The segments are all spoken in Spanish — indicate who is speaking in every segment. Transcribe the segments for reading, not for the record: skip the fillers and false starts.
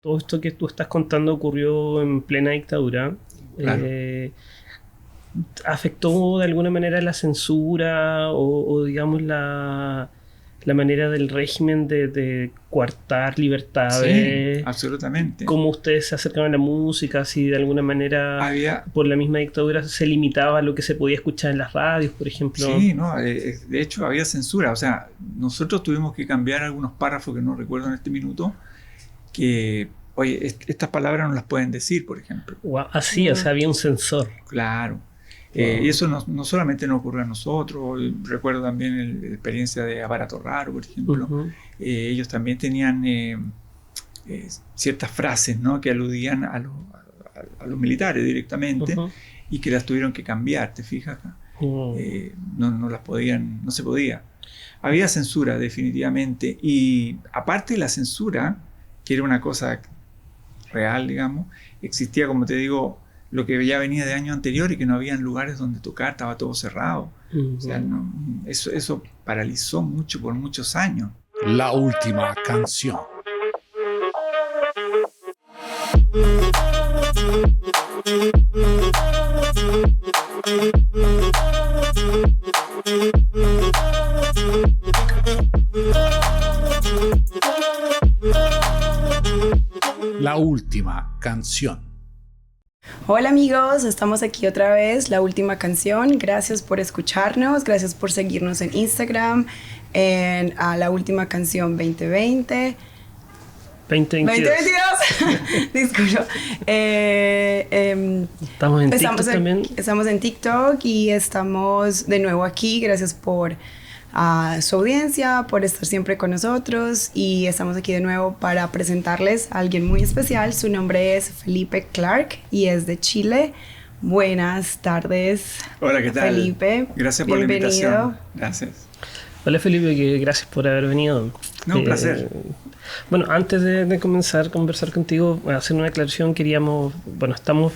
Speaker 1: Todo esto que tú estás contando ocurrió en plena dictadura.
Speaker 2: Claro.
Speaker 1: ¿Afectó de alguna manera la censura o digamos la manera del régimen de coartar
Speaker 2: Sí,
Speaker 1: libertades?
Speaker 2: absolutamente.
Speaker 1: ¿Cómo ustedes se acercaban a la música? Si de alguna manera
Speaker 2: Había,
Speaker 1: por la misma dictadura se limitaba lo que se podía escuchar en las radios, por ejemplo.
Speaker 2: sí, no, de hecho había censura. O sea, nosotros tuvimos que cambiar algunos párrafos que no recuerdo en este minuto, que, oye, estas palabras no las pueden decir, por ejemplo.
Speaker 1: Wow, así, o sea, había un censor.
Speaker 2: Claro. Y
Speaker 1: Wow.
Speaker 2: eso no solamente nos ocurrió a nosotros, recuerdo también la experiencia de Aparato Raro, por ejemplo.
Speaker 1: Ujú,
Speaker 2: Ellos también tenían ciertas frases, ¿no?, que aludían a los militares directamente
Speaker 1: ujú,
Speaker 2: y que las tuvieron que cambiar, ¿te fijas? No las podían, no se podía. Había censura definitivamente, y aparte de la censura, que era una cosa real, digamos, existía, como te digo, lo que ya venía de años anteriores, que no había lugares donde tocar, estaba todo cerrado. O sea,
Speaker 1: ujú.
Speaker 2: no, eso paralizó mucho por muchos años.
Speaker 3: La última canción. La última canción.
Speaker 4: Hola amigos, estamos aquí otra vez, la última canción. Gracias por escucharnos, gracias por seguirnos en Instagram, en la última canción 2020.
Speaker 1: 2022.
Speaker 4: 2022, disculpa.
Speaker 1: Estamos en TikTok también.
Speaker 4: Estamos en TikTok y estamos de nuevo aquí. Gracias por su audiencia, por estar siempre con nosotros. Y estamos aquí de nuevo para presentarles a alguien muy especial. Su nombre es Felipe Clark y es de Chile. Buenas tardes.
Speaker 2: Hola, ¿qué tal?
Speaker 4: Felipe.
Speaker 2: Gracias por
Speaker 4: bienvenido.
Speaker 2: la invitación. Gracias.
Speaker 1: Hola Felipe, gracias por haber venido.
Speaker 2: No, un placer.
Speaker 1: Bueno, antes de comenzar a conversar contigo, hacer una aclaración, estamos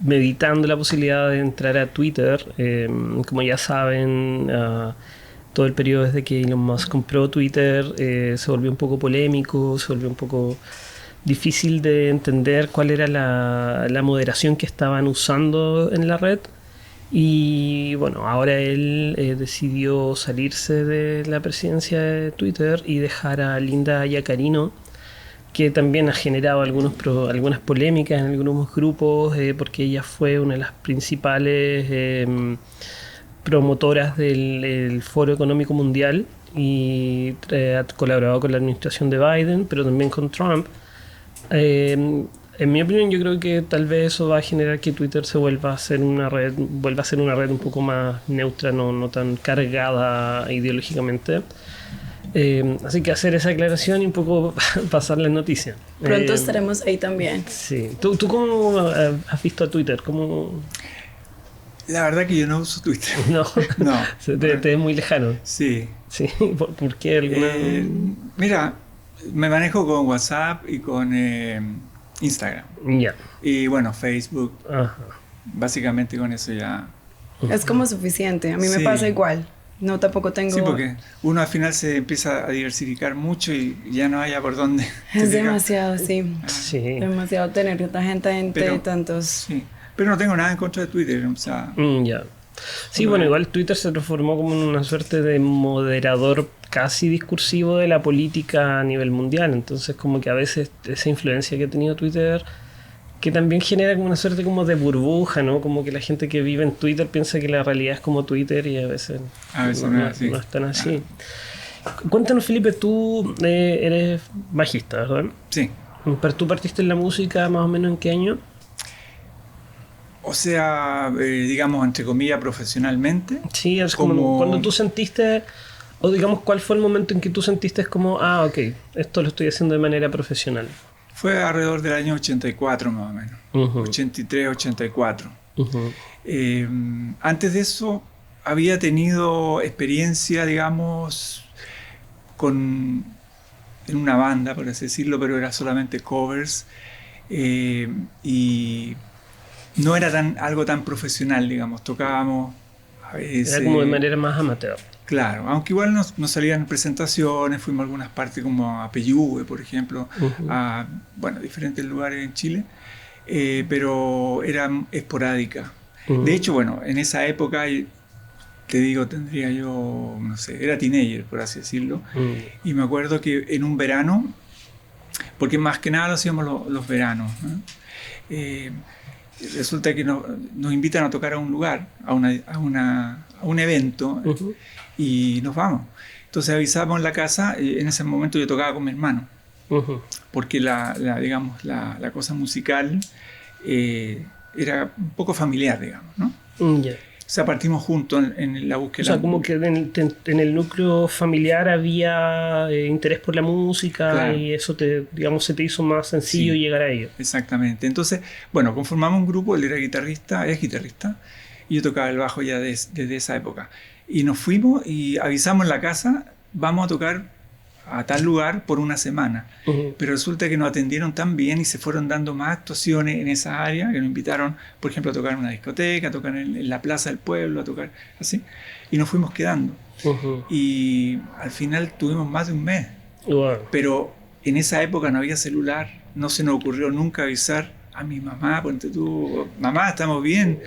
Speaker 1: meditando la posibilidad de entrar a Twitter. Como ya saben, todo el periodo desde que Elon Musk compró Twitter se volvió un poco polémico, se volvió un poco difícil de entender cuál era la moderación que estaban usando en la red. Y bueno, ahora él decidió salirse de la presidencia de Twitter y dejar a Linda Yaccarino, que también ha generado algunas polémicas en algunos grupos, porque ella fue una de las principales promotoras del Foro Económico Mundial y ha colaborado con la administración de Biden, pero también con Trump. En mi opinión, yo creo que tal vez eso va a generar que Twitter se vuelva a ser una red un poco más neutra, no tan cargada ideológicamente. Así que hacer esa aclaración y un poco pasar la noticia.
Speaker 4: Pronto estaremos ahí también.
Speaker 1: Sí. ¿Tú cómo has visto a Twitter? ¿Cómo?
Speaker 2: La verdad que yo no uso Twitter.
Speaker 1: No,
Speaker 2: No.
Speaker 1: te es muy lejano.
Speaker 2: Sí.
Speaker 1: Sí, ¿por qué alguna?
Speaker 2: Mira, me manejo con WhatsApp y con Instagram.
Speaker 1: Ya.
Speaker 2: Y bueno, Facebook.
Speaker 1: Ajá.
Speaker 2: Básicamente con eso ya.
Speaker 4: Es como suficiente. A mí me
Speaker 2: Sí.
Speaker 4: pasa igual. No, tampoco tengo...
Speaker 2: Sí, porque uno al final se empieza a diversificar mucho y ya no haya por dónde.
Speaker 4: Es demasiado, sí.
Speaker 1: Sí.
Speaker 4: Demasiado tener tanta gente,
Speaker 2: Pero-
Speaker 4: tantos...
Speaker 2: Sí. Pero no tengo nada en contra de Twitter. O sea,
Speaker 1: Ya. Sí, bueno, igual Twitter se transformó como en una suerte de moderador casi discursivo de la política a nivel mundial. Entonces, como que a veces esa influencia que ha tenido Twitter, que también genera como una suerte como de burbuja, ¿no? Como que la gente que vive en Twitter piensa que la realidad es como Twitter y a veces
Speaker 2: no es así.
Speaker 1: no es tan así. Cuéntanos, Felipe, tú eres bajista, ¿verdad?
Speaker 2: Sí.
Speaker 1: Pero tú partiste en la música más o menos ¿en qué año?
Speaker 2: O sea, digamos, entre comillas, profesionalmente.
Speaker 1: Sí, es como cuando tú sentiste, o digamos, ¿cuál fue el momento en que tú sentiste como, ok, esto lo estoy haciendo de manera profesional?
Speaker 2: Fue alrededor del año 84 más o menos.
Speaker 1: Uh-huh.
Speaker 2: 83, 84.
Speaker 1: Uh-huh.
Speaker 2: Antes de eso había tenido experiencia, digamos, en una banda, por así decirlo, pero era solamente covers. Y no era algo tan profesional, digamos. Tocábamos a veces.
Speaker 1: Era como de manera más amateur.
Speaker 2: Claro, aunque igual nos salían presentaciones, fuimos a algunas partes como a Peyúgue, por ejemplo, a diferentes lugares en Chile, pero era esporádica. De hecho, bueno, en esa época, te digo, tendría yo, no sé, era teenager, por así decirlo, y me acuerdo que en un verano, porque más que nada lo hacíamos los veranos, ¿no? Resulta que nos invitan a tocar a un lugar, a un evento, y nos vamos. Entonces avisamos en la casa, y en ese momento yo tocaba con mi hermano, porque digamos, la cosa musical era un poco familiar, digamos, ¿no? O sea, partimos juntos en la búsqueda.
Speaker 1: O sea, como que en el núcleo familiar había interés por la música, claro, y eso se te hizo más sencillo, sí, llegar a ello.
Speaker 2: Exactamente. Entonces, bueno, conformamos un grupo, él era guitarrista, y yo tocaba el bajo ya desde esa época. Y nos fuimos y avisamos en la casa, vamos a tocar a tal lugar por una semana. Pero resulta que nos atendieron tan bien y se fueron dando más actuaciones en esa área, que nos invitaron, por ejemplo, a tocar en una discoteca, a tocar en la plaza del pueblo, a tocar así, y nos fuimos quedando. Y al final tuvimos más de un mes. Pero en esa época no había celular, no se nos ocurrió nunca avisar a mi mamá, ponte tú, mamá, estamos bien.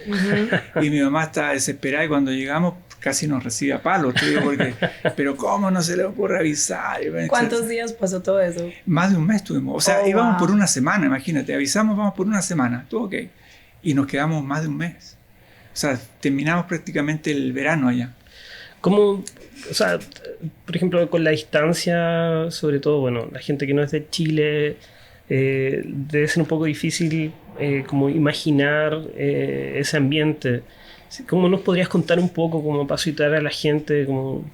Speaker 2: Y mi mamá estaba desesperada y cuando llegamos casi nos recibe a palos, te digo, porque, pero ¿cómo no se le ocurre avisar?
Speaker 4: ¿Cuántos días pasó todo eso?
Speaker 2: Más de un mes tuvimos, o sea, íbamos por una semana, imagínate, avisamos, vamos por una semana, todo ok, y nos quedamos más de un mes, o sea, terminamos prácticamente el verano allá.
Speaker 1: ¿Cómo, o sea, por ejemplo, con la distancia, sobre todo, bueno, la gente que no es de Chile, debe ser un poco difícil como imaginar ese ambiente? ¿Cómo nos podrías contar un poco, como para situar a la gente, como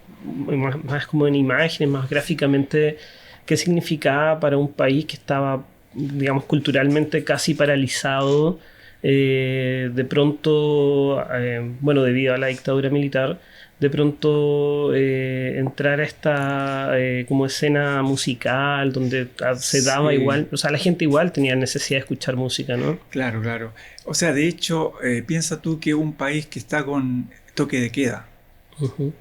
Speaker 1: más como en imágenes, más gráficamente, qué significaba para un país que estaba, digamos, culturalmente casi paralizado, de pronto, debido a la dictadura militar, de pronto entrar a esta como escena musical donde se daba, sí, igual, o sea, la gente igual tenía necesidad de escuchar música, ¿no?
Speaker 2: Claro, claro. O sea, de hecho, piensa tú que un país que está con toque de queda,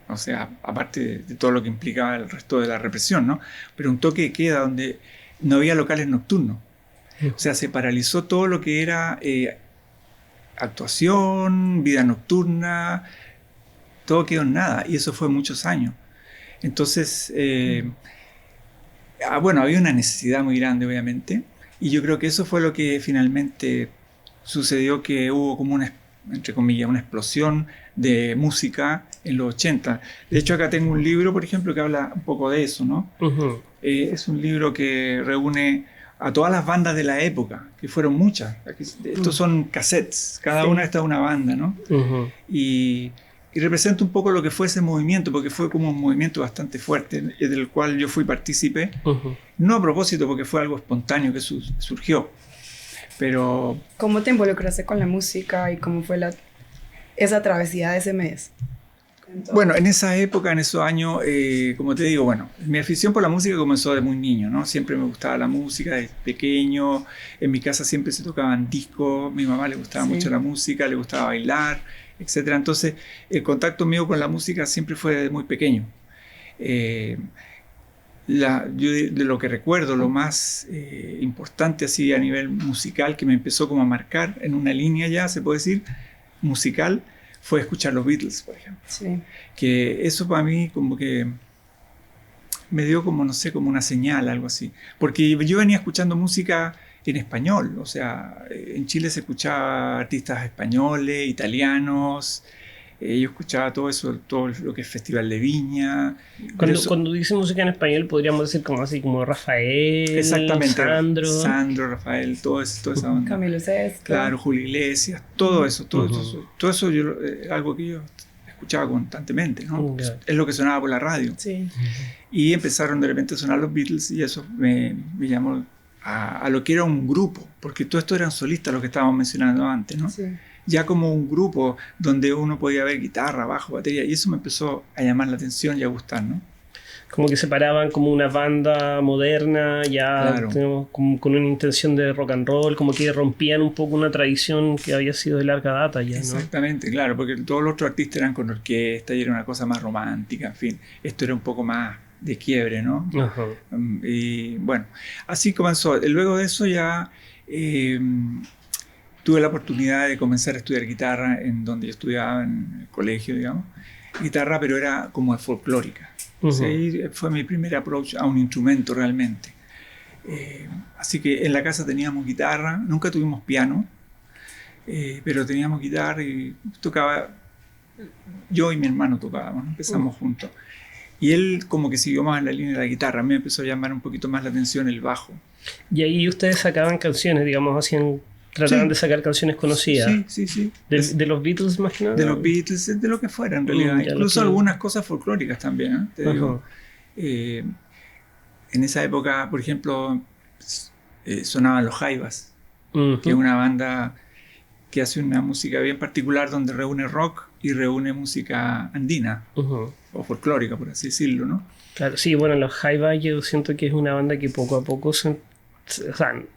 Speaker 2: o sea, aparte de todo lo que implicaba el resto de la represión, ¿no? Pero un toque de queda donde no había locales nocturnos. O sea, se paralizó todo lo que era actuación, vida nocturna, todo quedó en nada, y eso fue muchos años. Entonces, había una necesidad muy grande, obviamente, y yo creo que eso fue lo que finalmente sucedió, que hubo como entre comillas, una explosión de música en los 80. De hecho, acá tengo un libro, por ejemplo, que habla un poco de eso, ¿no? Es un libro que reúne a todas las bandas de la época, que fueron muchas. Estos son cassettes, cada una está una banda, ¿no? Y representa un poco lo que fue ese movimiento, porque fue como un movimiento bastante fuerte, del cual yo fui partícipe, no a propósito, porque fue algo espontáneo que surgió, pero...
Speaker 4: ¿Cómo te involucraste con la música y cómo fue esa travesía de ese mes?
Speaker 2: Bueno, en esa época, en esos años, como te digo, mi afición por la música comenzó de muy niño, ¿no? Siempre me gustaba la música desde pequeño, en mi casa siempre se tocaban discos, mi mamá le gustaba mucho la música, le gustaba bailar, etcétera. Entonces, el contacto mío con la música siempre fue desde muy pequeño. Yo de lo que recuerdo, lo más importante así a nivel musical que me empezó como a marcar en una línea ya, se puede decir, musical, fue escuchar los Beatles, por ejemplo. Sí. Que eso para mí como que me dio como, no sé, como una señal, algo así. Porque yo venía escuchando música en español, o sea, en Chile se escuchaba artistas españoles, italianos, yo escuchaba todo eso, todo lo que es Festival de Viña.
Speaker 1: Cuando dice música en español podríamos decir como así, como Rafael,
Speaker 2: exactamente,
Speaker 1: Sandro,
Speaker 2: Rafael, toda esa onda.
Speaker 4: Camilo Sesto.
Speaker 2: Claro, Julio Iglesias, todo eso, todo eso algo que yo escuchaba constantemente, ¿no? Es lo que sonaba por la radio. Sí. Y empezaron de repente a sonar los Beatles y eso me llamó a lo que era un grupo, porque todo esto eran solistas, lo que estábamos mencionando antes, ¿no? Sí. Ya como un grupo donde uno podía ver guitarra, bajo, batería, y eso me empezó a llamar la atención y a gustar, ¿no?
Speaker 1: como que se paraban como una banda moderna, ya
Speaker 2: Claro.
Speaker 1: digamos, con una intención de rock and roll, como que rompían un poco una tradición que había sido de larga data ya, ¿no?
Speaker 2: Exactamente, claro, porque todos los otros artistas eran con orquesta y era una cosa más romántica, en fin, esto era un poco más de quiebre, ¿no?
Speaker 1: Ajá.
Speaker 2: Y bueno, así comenzó. Luego de eso ya tuve la oportunidad de comenzar a estudiar guitarra en donde yo estudiaba en el colegio, digamos, guitarra, pero era como folclórica.
Speaker 1: Ujú.
Speaker 2: Sí, ahí fue mi primer approach a un instrumento realmente. Así que en la casa teníamos guitarra, nunca tuvimos piano, pero teníamos guitarra y tocaba, yo y mi hermano tocábamos, ¿no? Empezamos juntos. Y él como que siguió más en la línea de la guitarra, a mí me empezó a llamar un poquito más la atención el bajo.
Speaker 1: Y ahí ustedes sacaban canciones, digamos, trataban
Speaker 2: Sí.
Speaker 1: de sacar canciones conocidas.
Speaker 2: Sí.
Speaker 1: De los Beatles más que nada.
Speaker 2: De los Beatles, de lo que fuera en realidad.
Speaker 1: Ya,
Speaker 2: Incluso
Speaker 1: lo que-
Speaker 2: algunas cosas folclóricas también, ¿eh? Te
Speaker 1: Ajá.
Speaker 2: digo. En esa época, por ejemplo, sonaban los Jaivas,
Speaker 1: Ujú.
Speaker 2: que es una banda que hace una música bien particular donde reúne rock y reúne música andina
Speaker 1: Ujú.
Speaker 2: o folclórica, por así decirlo, ¿no?
Speaker 1: Claro, sí, bueno, los Jaiba yo siento que es una banda que poco a poco o sea,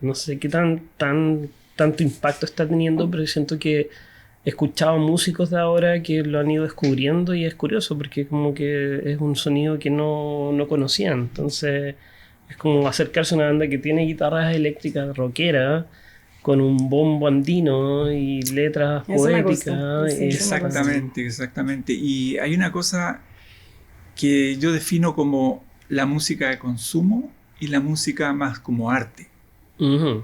Speaker 1: no sé qué tanto impacto está teniendo, pero siento que he escuchado músicos de ahora que lo han ido descubriendo y es curioso porque como que es un sonido que no conocían. Entonces es como acercarse a una banda que tiene guitarras eléctricas rockeras con un bombo andino y letras
Speaker 4: Eso me
Speaker 1: poéticas.
Speaker 4: gusta, sí, eso me gusta.
Speaker 2: Exactamente. Y hay una cosa que yo defino como la música de consumo y la música más como arte,
Speaker 1: Ujú,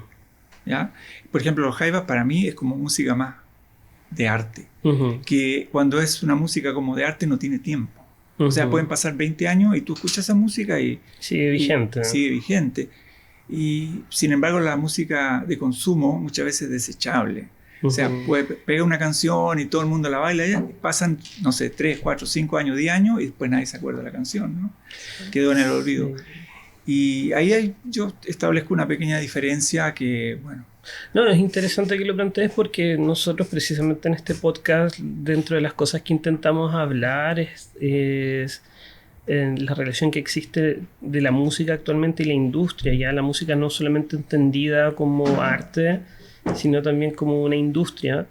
Speaker 2: ¿ya? Por ejemplo, los Jaivas para mí es como música más de arte,
Speaker 1: ujú,
Speaker 2: que cuando es una música como de arte no tiene tiempo. O sea,
Speaker 1: ujú.
Speaker 2: pueden pasar 20 años y tú escuchas esa música y
Speaker 1: Sigue vigente.
Speaker 2: sigue vigente. Y sin embargo, la música de consumo muchas veces es desechable. O sea,
Speaker 1: Ujú.
Speaker 2: pega una canción y todo el mundo la baila, y pasan, no sé, 3, 4, 5 años, 10 años y después nadie se acuerda de la canción, ¿no? Quedó en el olvido. Y ahí yo establezco una pequeña diferencia que, bueno,
Speaker 1: No, es interesante que lo plantees porque nosotros precisamente en este podcast, dentro de las cosas que intentamos hablar, es la relación que existe de la música actualmente y la industria. Ya la música no solamente entendida como arte, sino también como una industria.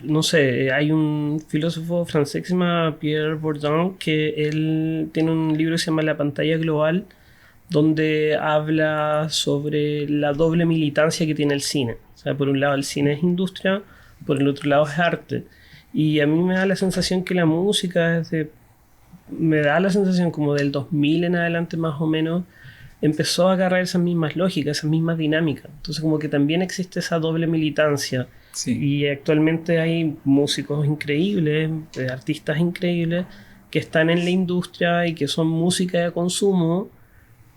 Speaker 1: No sé, hay un filósofo francés que se llama Pierre Bourdieu que él tiene un libro que se llama La pantalla global, donde habla sobre la doble militancia que tiene el cine. O sea, por un lado el cine es industria, por el otro lado es arte. Y a mí me da la sensación que la música me da la sensación como del 2000 en adelante más o menos, empezó a agarrar esas mismas lógicas, esas mismas dinámicas. Entonces como que también existe esa doble militancia.
Speaker 2: sí.
Speaker 1: Y actualmente hay músicos increíbles, artistas increíbles, que están en la industria y que son música de consumo,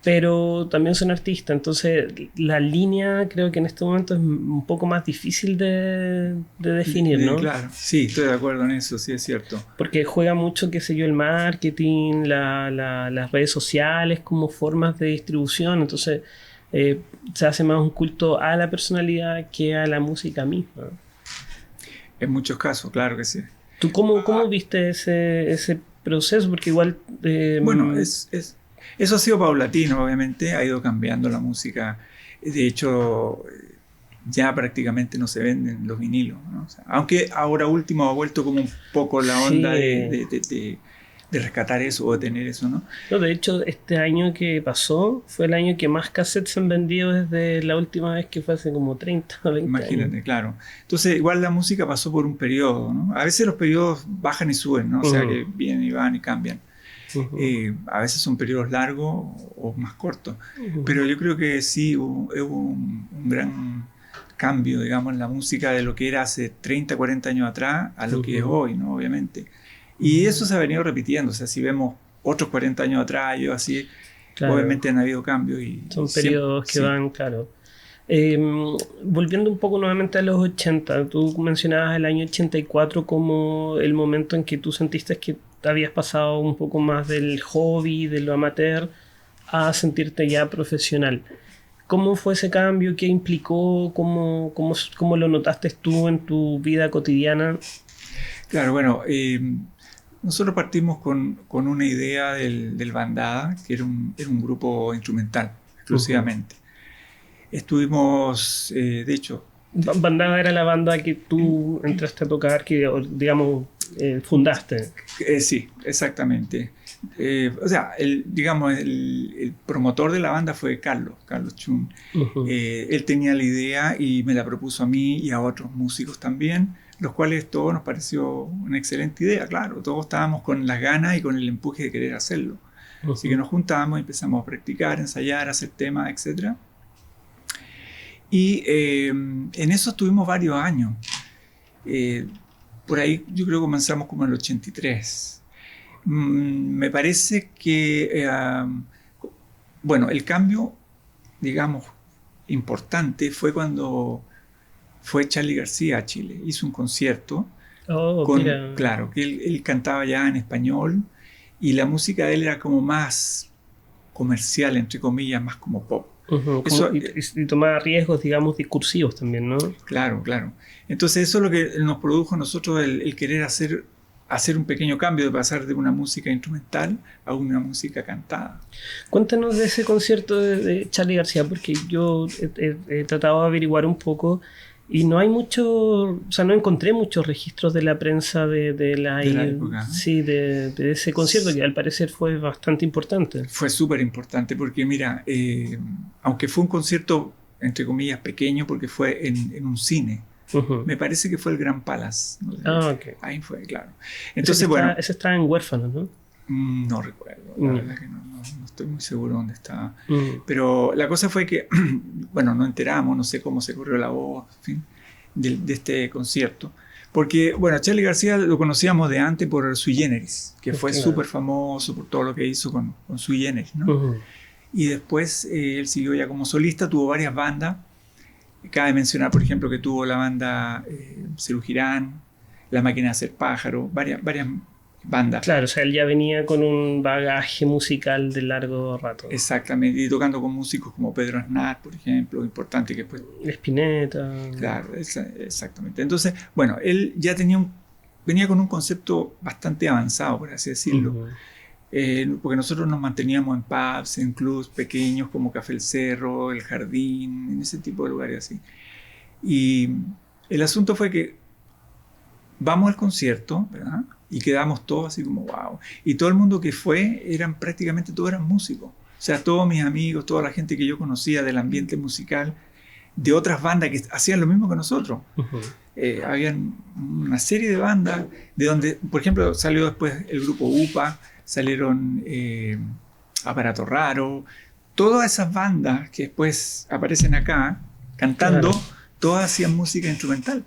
Speaker 1: pero también son artistas. Entonces la línea creo que en este momento es un poco más difícil de definir, ¿no?
Speaker 2: Claro, sí, estoy de acuerdo en eso, sí es cierto.
Speaker 1: Porque juega mucho, qué sé yo, el marketing, las redes sociales como formas de distribución. Entonces se hace más un culto a la personalidad que a la música misma.
Speaker 2: En muchos casos, claro que sí.
Speaker 1: ¿Tú cómo viste ese proceso? Porque igual...
Speaker 2: Bueno, eso ha sido paulatino, obviamente, ha ido cambiando la música. De hecho, ya prácticamente no se venden los vinilos, ¿no? O sea, aunque ahora último ha vuelto como un poco la onda
Speaker 1: Sí.
Speaker 2: de rescatar eso o de tener eso, ¿no?
Speaker 1: No, de hecho, este año que pasó fue el año que más cassettes se han vendido desde la última vez, que fue hace como 30 o 20
Speaker 2: Imagínate,
Speaker 1: años.
Speaker 2: claro. Entonces, igual la música pasó por un periodo, ¿no? A veces los periodos bajan y suben, ¿no? O sea,
Speaker 1: Ujú.
Speaker 2: que vienen y van y cambian.
Speaker 1: Ujú.
Speaker 2: A veces son periodos largos o más cortos.
Speaker 1: Ujú.
Speaker 2: Pero yo creo que sí hubo un gran cambio, digamos, en la música de lo que era hace 30, 40 años atrás a lo que es
Speaker 1: Ujú.
Speaker 2: hoy, ¿no? Obviamente. Y eso se ha venido repitiendo. O sea, si vemos otros 40 años atrás, yo así,
Speaker 1: Claro.
Speaker 2: obviamente han habido cambios. Y
Speaker 1: Son
Speaker 2: siempre-
Speaker 1: periodos que
Speaker 2: sí.
Speaker 1: van, claro. Volviendo un poco nuevamente a los 80, tú mencionabas el año 84 como el momento en que tú sentiste que habías pasado un poco más del hobby, de lo amateur, a sentirte ya profesional. ¿Cómo fue ese cambio? ¿Qué implicó? ¿Cómo lo notaste tú en tu vida cotidiana?
Speaker 2: Claro, bueno, Nosotros partimos con una idea del Bandada, que era un grupo instrumental exclusivamente. Estuvimos, de hecho...
Speaker 1: Bandada era la banda que tú entraste a tocar, que digamos fundaste.
Speaker 2: Sí, exactamente. O sea, digamos, el promotor de la banda fue Carlos Chun. Él tenía la idea y me la propuso a mí y a otros músicos también, los cuales todos nos pareció una excelente idea, claro. Todos estábamos con las ganas y con el empuje de querer hacerlo. Así que nos juntamos, empezamos a practicar, ensayar, hacer temas, etc. Y en eso estuvimos varios años. Por ahí yo creo que comenzamos como en el 83. Me parece que, bueno, el cambio, digamos, importante fue cuando fue Charly García a Chile. Hizo un concierto claro, que él cantaba ya en español y la música de él era como más comercial, entre comillas, más como pop.
Speaker 1: Y tomaba riesgos, digamos, discursivos también, ¿no?
Speaker 2: Claro, claro. Entonces eso es lo que nos produjo a nosotros el querer hacer un pequeño cambio, de pasar de una música instrumental a una música cantada.
Speaker 1: Cuéntanos de ese concierto de Charly García, porque yo he tratado de averiguar un poco y no hay mucho, o sea, no encontré muchos registros de la prensa de la época. Sí, de ese concierto, que al parecer fue bastante importante.
Speaker 2: Fue súper importante porque, mira, aunque fue un concierto, entre comillas, pequeño, porque fue en un cine. Me parece que fue el Grand Palace, ¿no?
Speaker 1: Okay.
Speaker 2: Ahí fue, claro. Entonces,
Speaker 1: ese está en Huérfanos, ¿no?
Speaker 2: No recuerdo, la verdad que no estoy muy seguro dónde estaba. Pero la cosa fue que, bueno, nos enteramos, no sé cómo se corrió la voz, en fin, de este concierto. Porque, bueno, a Charly García lo conocíamos de antes por Sui Generis, que fue súper famoso por todo lo que hizo con Sui Generis, ¿no? Y después él siguió ya como solista, tuvo varias bandas. Cabe mencionar, por ejemplo, que tuvo la banda Cerú Girán, La Máquina de Hacer Pájaro, varias bandas.
Speaker 1: Claro, o sea, él ya venía con un bagaje musical de largo rato.
Speaker 2: Exactamente, y tocando con músicos como Pedro Aznar, por ejemplo, importante que después...
Speaker 1: Spinetta.
Speaker 2: Claro, exactamente. Entonces, bueno, él ya venía con un concepto bastante avanzado, por así decirlo. Porque nosotros nos manteníamos en pubs, en clubs pequeños como Café El Cerro, El Jardín, en ese tipo de lugares así. Y el asunto fue que vamos al concierto, ¿verdad? Y quedamos todos así como wow. Y todo el mundo que fue, prácticamente todos eran músicos. O sea, todos mis amigos, toda la gente que yo conocía del ambiente musical, de otras bandas que hacían lo mismo que nosotros. Habían una serie de bandas, de donde, por ejemplo, salió después el grupo UPA, salieron Aparato Raro, todas esas bandas que después aparecen acá cantando, claro. Todas hacían música instrumental.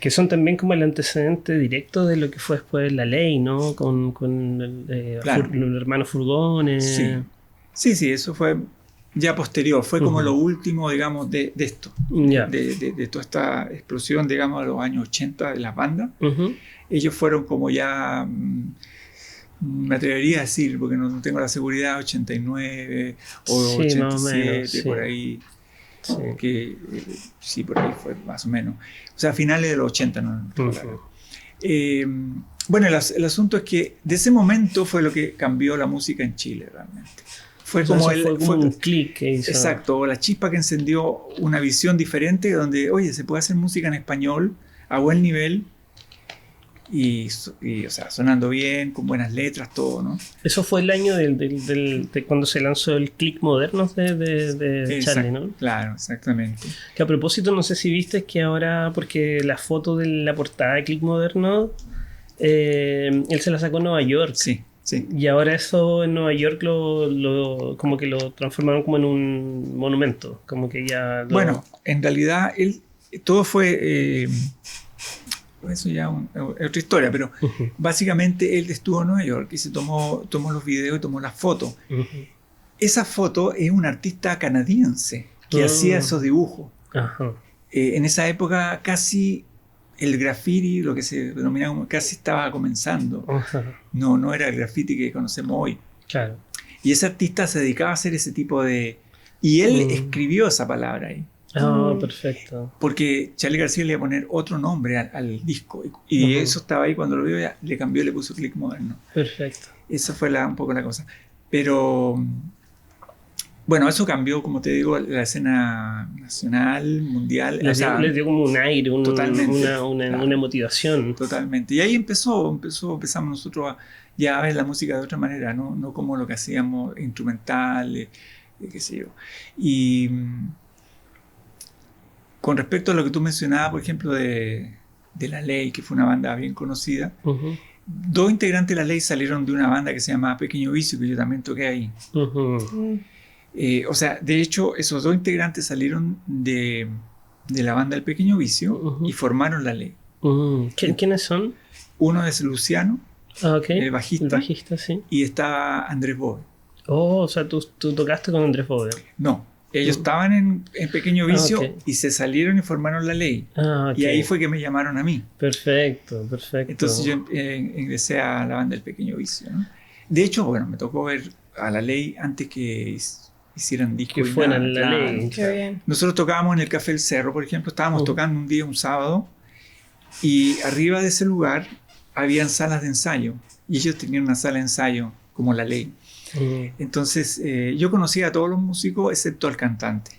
Speaker 1: Que son también como el antecedente directo de lo que fue después La Ley, ¿no? Con
Speaker 2: claro.
Speaker 1: Los hermanos Furgones.
Speaker 2: Sí, eso fue ya posterior, fue como lo último, digamos, de esto, de toda esta explosión, digamos, a los años 80 de las bandas. Ellos fueron como ya... me atrevería a decir, porque no tengo la seguridad, 89 o 87, por ahí. Sí. Que sí, por ahí fue más o menos. O sea, finales de los 80, ¿no? Bueno, el asunto es que de ese momento fue lo que cambió la música en Chile realmente. Fue como
Speaker 1: un clic que hizo.
Speaker 2: Exacto, la chispa que encendió una visión diferente donde, oye, se puede hacer música en español a buen nivel. Y o sea, sonando bien, con buenas letras, todo, ¿no?
Speaker 1: Eso fue el año de cuando se lanzó el Click Modernos de Charly, ¿no?
Speaker 2: Claro, exactamente.
Speaker 1: Que a propósito, no sé si viste que ahora, porque la foto de la portada de Click Moderno, él se la sacó en Nueva York.
Speaker 2: Sí.
Speaker 1: Y ahora eso en Nueva York como que lo transformaron como en un monumento, como que ya...
Speaker 2: Bueno, en realidad todo fue... eso ya es otra historia, pero básicamente él estuvo en Nueva York y se tomó los videos y tomó las fotos. Esa foto es un artista canadiense que hacía esos dibujos. En esa época casi el graffiti, lo que se denomina como, casi estaba comenzando. No era el graffiti que conocemos hoy.
Speaker 1: Claro.
Speaker 2: Y ese artista se dedicaba a hacer ese tipo de... Y él escribió esa palabra ahí.
Speaker 1: Ah, perfecto.
Speaker 2: Porque Charly García le iba a poner otro nombre al disco. Y eso estaba ahí cuando lo vio, ya le cambió, le puso Click Moderno.
Speaker 1: Perfecto.
Speaker 2: Esa fue un poco la cosa. Pero bueno, eso cambió, como te digo, la escena nacional, mundial.
Speaker 1: Les dio como un aire,
Speaker 2: totalmente,
Speaker 1: una motivación.
Speaker 2: Totalmente. Y ahí empezamos nosotros ya a ver la música de otra manera, no como lo que hacíamos instrumental, qué sé yo. Y con respecto a lo que tú mencionabas, por ejemplo, de La Ley, que fue una banda bien conocida, dos integrantes de La Ley salieron de una banda que se llamaba Pequeño Vicio, que yo también toqué ahí. O sea, de hecho, esos dos integrantes salieron de la banda del Pequeño Vicio y formaron La Ley.
Speaker 1: ¿Quiénes son?
Speaker 2: Uno es Luciano, el bajista.
Speaker 1: El bajista, sí.
Speaker 2: Y estaba Andrés Bove.
Speaker 1: Oh, o sea, tú tocaste con Andrés Bove.
Speaker 2: No, ellos estaban en Pequeño Vicio y se salieron y formaron La Ley. Y ahí fue que me llamaron a mí.
Speaker 1: Perfecto.
Speaker 2: Entonces yo ingresé a la banda del Pequeño Vicio, ¿no? De hecho, bueno, me tocó ver a La Ley antes que hicieran disco.
Speaker 1: Que fueran La Ley.
Speaker 4: Qué bien.
Speaker 2: Nosotros tocábamos en el Café El Cerro, por ejemplo. Estábamos tocando un día, un sábado, y arriba de ese lugar habían salas de ensayo. Y ellos tenían una sala de ensayo como La Ley. Entonces yo conocía a todos los músicos excepto al cantante,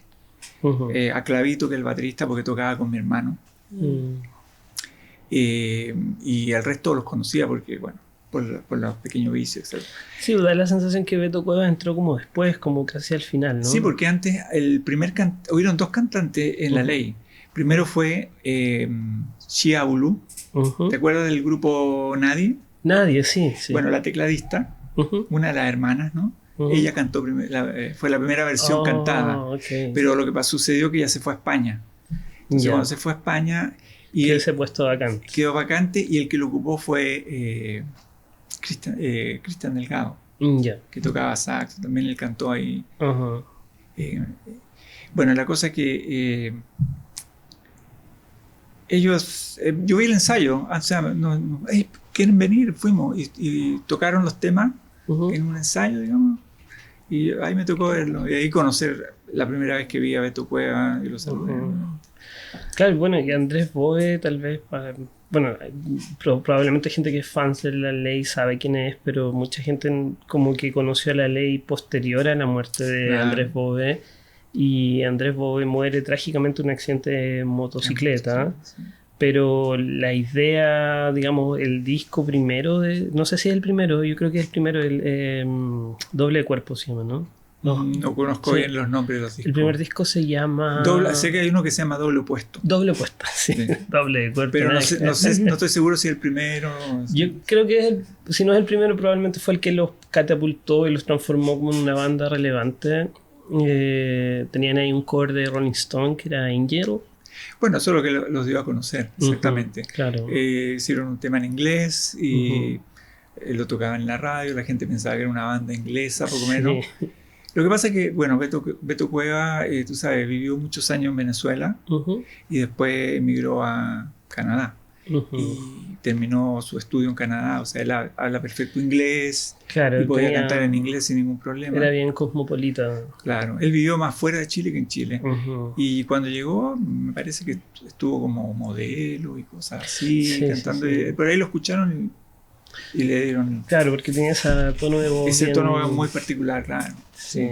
Speaker 2: a Clavito, que es el baterista, porque tocaba con mi hermano, y al resto los conocía porque, bueno, por los Pequeños Vicios, etc.
Speaker 1: Sí, da la sensación que Beto Cuevas entró como después, como casi al final, ¿no?
Speaker 2: Sí, porque antes hubieron dos cantantes en La Ley. Primero fue Shia Bulu. ¿Te acuerdas del grupo Nadie?
Speaker 1: Nadie, sí.
Speaker 2: Bueno, la tecladista, una de las hermanas, ¿no? Ella cantó, fue la primera versión cantada. Pero lo que sucedió que ella se fue a España. Entonces, cuando se fue a España...
Speaker 1: Quedó ese puesto vacante.
Speaker 2: Quedó vacante y el que lo ocupó fue Cristian Delgado, que tocaba sax. También él cantó ahí. Bueno, la cosa es que ellos... yo vi el ensayo, o sea, ¿quieren venir? Fuimos y tocaron los temas en un ensayo, digamos, y ahí me tocó verlo y ahí conocer la primera vez que vi a Beto Cueva y lo saludé.
Speaker 1: Claro, bueno, y Andrés Bove tal vez, probablemente gente que es fan de La Ley sabe quién es, pero mucha gente como que conoció a La Ley posterior a la muerte de Andrés Bove, y Andrés Bove muere trágicamente en un accidente de motocicleta. Pero la idea, digamos, el disco primero, no sé si es el primero, yo creo que es el primero, el Doble de Cuerpo se llama, ¿no?
Speaker 2: No conozco bien los nombres de los discos.
Speaker 1: El primer disco se llama...
Speaker 2: sé que hay uno que se llama Doble Opuesto.
Speaker 1: Doble Opuesto, sí. Doble de Cuerpo.
Speaker 2: Pero no estoy seguro si es el primero.
Speaker 1: Yo creo que si no es el primero, probablemente fue el que los catapultó y los transformó como una banda relevante. Tenían ahí un cover de Rolling Stone que era Angel.
Speaker 2: Bueno, eso es lo que los dio a conocer, exactamente.
Speaker 1: Claro.
Speaker 2: Hicieron un tema en inglés y lo tocaban en la radio, la gente pensaba que era una banda inglesa, poco menos. Lo que pasa es que, bueno, Beto Cueva, tú sabes, vivió muchos años en Venezuela y después emigró a Canadá. Y terminó su estudio en Canadá, o sea, él habla perfecto inglés,
Speaker 1: claro,
Speaker 2: y podía cantar en inglés sin ningún problema.
Speaker 1: Era bien cosmopolita.
Speaker 2: Claro, él vivió más fuera de Chile que en Chile. Y cuando llegó, me parece que estuvo como modelo y cosas así, cantando. Por ahí lo escucharon y le dieron...
Speaker 1: Claro, porque tenía ese tono de voz.
Speaker 2: Ese tono de voz muy particular, claro.
Speaker 1: Sí.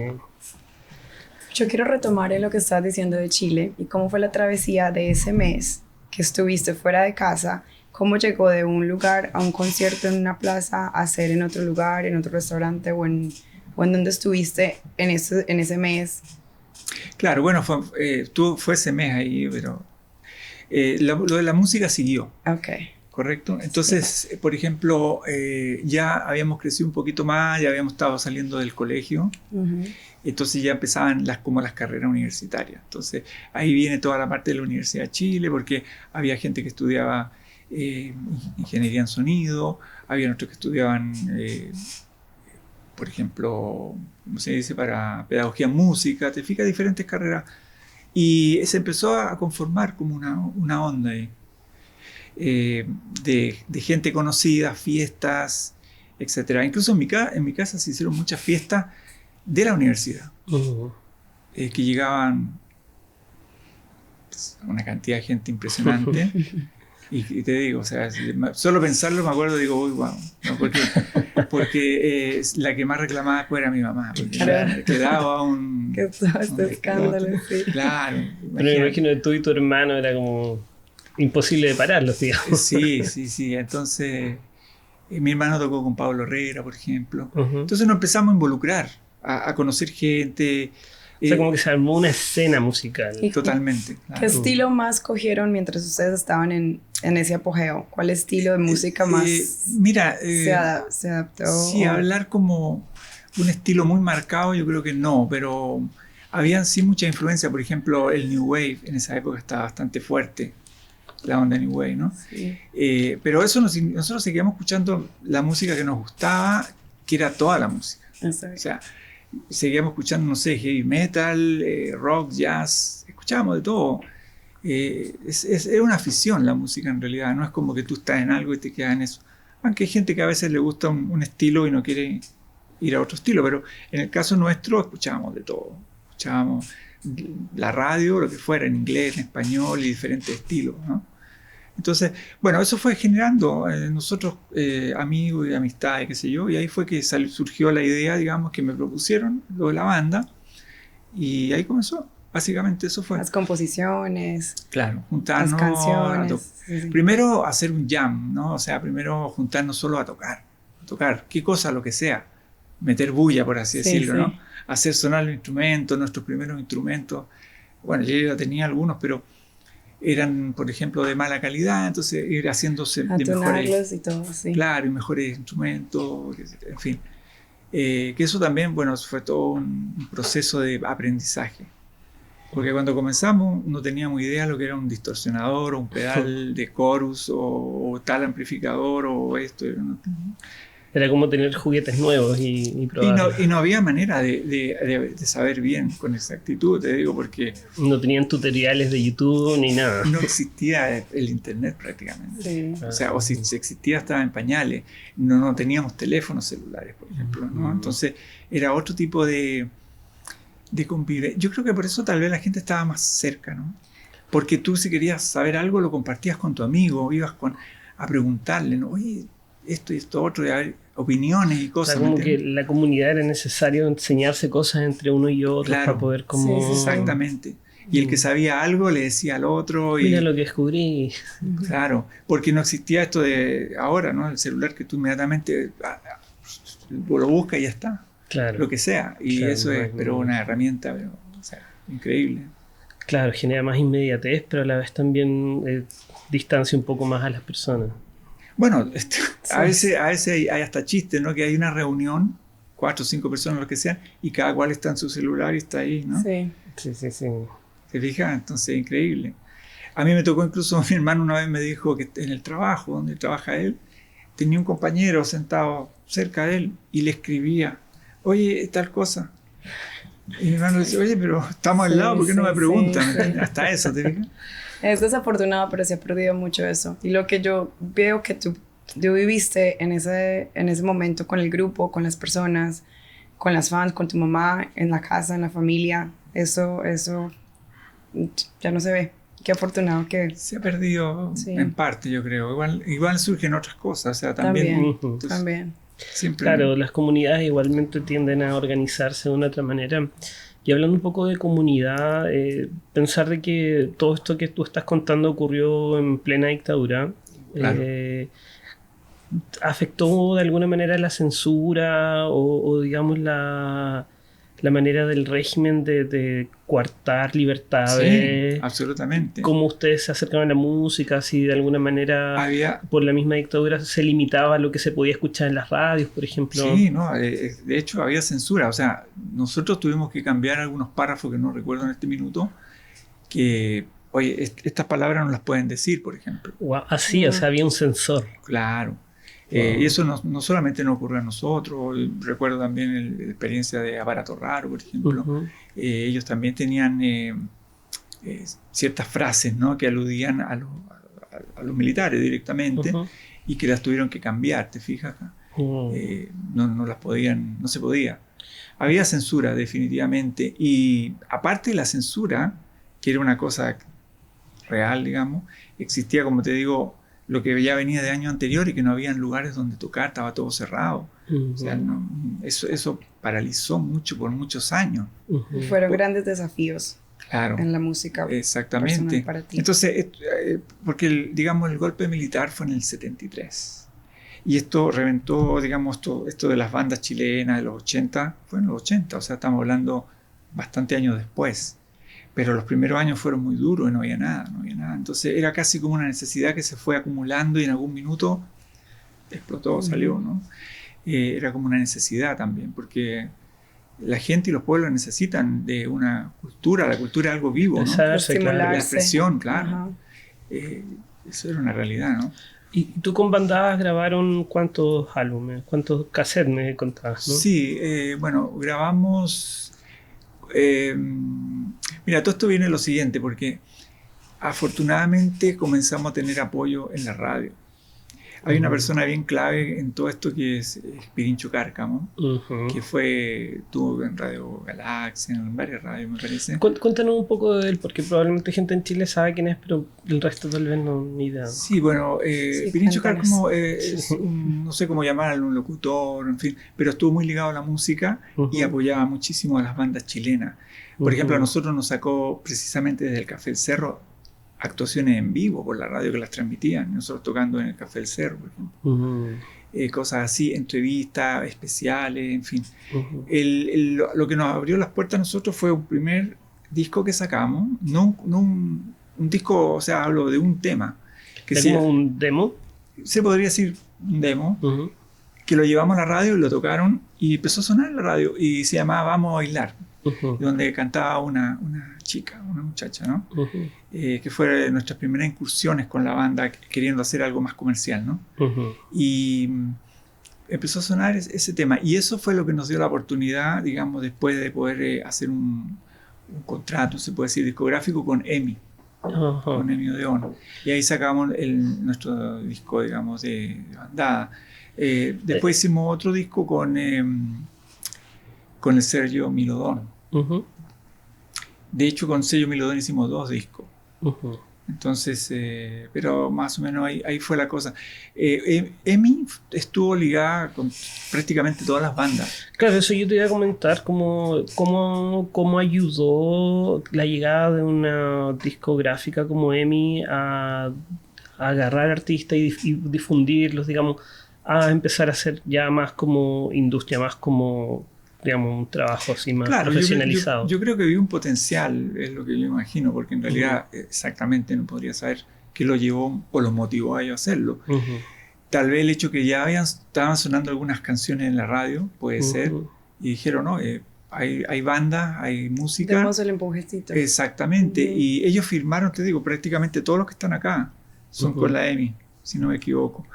Speaker 4: Yo quiero retomar en lo que estás diciendo de Chile y cómo fue la travesía de ese mes que estuviste fuera de casa. ¿Cómo llegó de un lugar a un concierto en una plaza a hacer en otro lugar, en otro restaurante o en donde estuviste en ese mes?
Speaker 2: Claro, bueno, fue ese mes ahí, pero lo de la música siguió. ¿Correcto? Entonces, por ejemplo, ya habíamos crecido un poquito más, ya habíamos estado saliendo del colegio, entonces ya empezaban las carreras universitarias. Entonces, ahí viene toda la parte de la Universidad de Chile, porque había gente que estudiaba ingeniería en sonido, había otros que estudiaban, por ejemplo, ¿cómo se dice?, para pedagogía en música, te fijas, diferentes carreras. Y se empezó a conformar como una onda ahí. De gente conocida, fiestas, etc. Incluso en mi casa se hicieron muchas fiestas de la universidad, que llegaban una cantidad de gente impresionante. Y te digo, o sea, solo pensarlo me acuerdo, digo, uy, wow, ¿no? Porque la que más reclamaba era mi mamá, porque le daba un...
Speaker 4: Que todo este escándalo, sí.
Speaker 2: Claro.
Speaker 1: Pero me imagino que tú y tu hermano era como imposible de pararlos, digamos.
Speaker 2: Sí. Entonces, mi hermano tocó con Pablo Herrera, por ejemplo. Entonces nos empezamos a involucrar, a conocer gente.
Speaker 1: O sea, como que se armó una escena musical.
Speaker 2: Totalmente. Claro.
Speaker 4: ¿Qué estilo más cogieron mientras ustedes estaban en ese apogeo? ¿Cuál estilo de música más
Speaker 2: mira,
Speaker 4: se adaptó?
Speaker 2: Sí, hablar como un estilo muy marcado, yo creo que no, pero habían sí mucha influencia. Por ejemplo, el New Wave en esa época estaba bastante fuerte, la onda New Wave, ¿no?
Speaker 4: Sí.
Speaker 2: Pero eso nosotros seguíamos escuchando la música que nos gustaba, que era toda la música. O sea, seguíamos escuchando, no sé, heavy metal, rock, jazz, escuchábamos de todo. Es una afición la música en realidad, no es como que tú estás en algo y te quedas en eso. Aunque hay gente que a veces le gusta un estilo y no quiere ir a otro estilo, pero en el caso nuestro escuchábamos de todo. Escuchábamos la radio, lo que fuera, en inglés, en español y diferentes estilos, ¿no? Entonces, bueno, eso fue generando nosotros amigos y amistades, qué sé yo, y ahí fue que surgió la idea, digamos, que me propusieron lo de la banda, y ahí comenzó. Básicamente eso fue.
Speaker 4: Las composiciones.
Speaker 2: Claro, juntarnos.
Speaker 4: Las canciones. Sí.
Speaker 2: Primero hacer un jam, ¿no? O sea, primero juntarnos solo a tocar. Qué cosa, lo que sea. Meter bulla, por así decirlo, ¿no? Hacer sonar los instrumentos, nuestros primeros instrumentos. Bueno, yo ya tenía algunos, pero eran, por ejemplo, de mala calidad, entonces ir haciéndose de mejores.
Speaker 4: Y todo, sí.
Speaker 2: Claro, y mejores instrumentos, en fin. Que eso también, bueno, fue todo un proceso de aprendizaje. Porque cuando comenzamos no teníamos idea de lo que era un distorsionador o un pedal de chorus o tal amplificador o esto.
Speaker 1: Era como tener juguetes nuevos y probar.
Speaker 2: Y no había manera de saber bien con exactitud, te digo, porque...
Speaker 1: No tenían tutoriales de YouTube ni nada.
Speaker 2: No existía el internet prácticamente.
Speaker 4: Sí.
Speaker 2: O sea, o si existía estaba en pañales. No teníamos teléfonos celulares, por ejemplo, ¿no? Entonces era otro tipo de convivencia. Yo creo que por eso tal vez la gente estaba más cerca, ¿no? Porque tú si querías saber algo lo compartías con tu amigo, ibas a preguntarle, ¿no? Oye, esto y esto otro, y a ver, opiniones y cosas.
Speaker 1: O sea, como que la comunidad era necesario enseñarse cosas entre uno y otro, claro, para poder como...
Speaker 4: Sí.
Speaker 2: Exactamente. Y el que sabía algo le decía al otro.
Speaker 1: Mira lo que descubrí.
Speaker 2: Claro, porque no existía esto de ahora, ¿no? El celular que tú inmediatamente lo buscas y ya está.
Speaker 1: Claro.
Speaker 2: Lo que sea. Y claro, eso es, pero una herramienta, pero, o sea, increíble.
Speaker 1: Claro, genera más inmediatez, pero a la vez también distancia un poco más a las personas.
Speaker 2: Bueno, a veces hay hasta chistes, ¿no? Que hay una reunión, 4 o 5 personas, lo que sean, y cada cual está en su celular y está ahí, ¿no?
Speaker 4: Sí.
Speaker 2: ¿Te fijas? Entonces, increíble. A mí me tocó incluso, mi hermano una vez me dijo que en el trabajo, donde trabaja él, tenía un compañero sentado cerca de él y le escribía, oye, tal cosa. Y mi hermano le dice, oye, pero estamos al lado, ¿por qué no me preguntan? Sí. Hasta eso, ¿te fijas?
Speaker 4: Es desafortunado, pero se ha perdido mucho eso. Y lo que yo veo que tú viviste en ese momento con el grupo, con las personas, con las fans, con tu mamá, en la casa, en la familia, eso ya no se ve. Qué afortunado que...
Speaker 2: Se ha perdido en parte, yo creo. Igual surgen otras cosas, o sea, también.
Speaker 4: También.
Speaker 2: Siempre.
Speaker 1: Claro, las comunidades igualmente tienden a organizarse de una otra manera. Y hablando un poco de comunidad, pensar de que todo esto que tú estás contando ocurrió en plena dictadura,
Speaker 2: claro.
Speaker 1: ¿Afectó de alguna manera la censura o digamos la manera del régimen de coartar libertades?
Speaker 2: Sí, absolutamente.
Speaker 1: ¿Cómo ustedes se acercaban a la música? Si de alguna manera por la misma dictadura se limitaba lo que se podía escuchar en las radios, por ejemplo.
Speaker 2: Sí, no, de hecho había censura. O sea, nosotros tuvimos que cambiar algunos párrafos que no recuerdo en este minuto, que, oye, estas palabras no las pueden decir, por ejemplo.
Speaker 1: Wow, así, o sea, había un censor.
Speaker 2: Claro. Y eso no solamente nos ocurrió a nosotros, recuerdo también la experiencia de Aparato Raro, por ejemplo. Ellos también tenían ciertas frases, ¿no? Que aludían a los militares directamente y que las tuvieron que cambiar, ¿te fijas? No las podían, no se podía. Había censura definitivamente, y aparte de la censura, que era una cosa real, digamos. Existía, como te digo, lo que ya venía de años anteriores y que no había lugares donde tocar, estaba todo cerrado. O sea, eso paralizó mucho por muchos años.
Speaker 4: Fueron grandes desafíos.
Speaker 2: Claro,
Speaker 4: en la música.
Speaker 2: Exactamente.
Speaker 4: Para ti.
Speaker 2: Entonces, porque digamos el golpe militar fue en el 73. Y esto reventó, digamos, esto de las bandas chilenas de los 80, fue en los 80, o sea, estamos hablando bastante años después. Pero los primeros años fueron muy duros y no había nada. Entonces era casi como una necesidad que se fue acumulando y en algún minuto explotó, salió, ¿no? Era como una necesidad también, porque la gente y los pueblos necesitan de una cultura, la cultura es algo vivo, ¿no? La expresión, claro. Eso era una realidad, ¿no?
Speaker 1: ¿Y tú con Bandadas grabaron cuántos álbumes, cuántos cassettes me contabas, ¿no?
Speaker 2: Sí, bueno, grabamos... mira, todo esto viene de lo siguiente, porque afortunadamente comenzamos a tener apoyo en la radio. Hay una persona bien clave en todo esto que es Pirincho Cárcamo, que estuvo en Radio Galaxia, en varias radios, me parece.
Speaker 1: Cuéntanos un poco de él, porque probablemente gente en Chile sabe quién es, pero el resto tal vez no, ni idea.
Speaker 2: Sí, bueno, Pirincho Cárcamo es no sé cómo llamarlo, un locutor, en fin, pero estuvo muy ligado a la música y apoyaba muchísimo a las bandas chilenas. Por ejemplo, a nosotros nos sacó precisamente desde el Café El Cerro actuaciones en vivo por la radio que las transmitían, nosotros tocando en el Café El Cerro, por ejemplo. Cosas así, entrevistas especiales, en fin. Lo que nos abrió las puertas a nosotros fue un primer disco que sacamos, no un disco, o sea, hablo de un tema.
Speaker 1: ¿Como un demo?
Speaker 2: Se podría decir un demo, que lo llevamos a la radio y lo tocaron y empezó a sonar en la radio y se llamaba Vamos a Bailar, donde cantaba una chica, una muchacha, ¿no? Que fue nuestras primeras incursiones con la banda, queriendo hacer algo más comercial, ¿no? Y empezó a sonar ese tema. Y eso fue lo que nos dio la oportunidad, digamos, después de poder hacer un contrato, se puede decir, discográfico con EMI. Con EMI Odeón. Y ahí sacamos nuestro disco, digamos, de Bandada. Después hicimos otro disco con el Sergio Milodón. De hecho, con Sergio Milodón hicimos 2 discos. Entonces, pero más o menos ahí fue la cosa. EMI estuvo ligada con prácticamente todas las bandas.
Speaker 1: Claro, eso yo te iba a comentar, cómo ayudó la llegada de una discográfica como EMI a agarrar artistas y difundirlos, digamos, a empezar a hacer ya más como industria, más como, digamos, un trabajo así más profesionalizado.
Speaker 2: Yo creo que vi un potencial, es lo que yo imagino, porque en realidad exactamente no podría saber qué lo llevó o lo motivó a ellos a hacerlo. Tal vez el hecho que ya estaban sonando algunas canciones en la radio, puede ser, y dijeron, no, hay bandas, hay música.
Speaker 4: Demos el empujecito.
Speaker 2: Exactamente, y ellos firmaron, te digo, prácticamente todos los que están acá son con la EMI, si no me equivoco.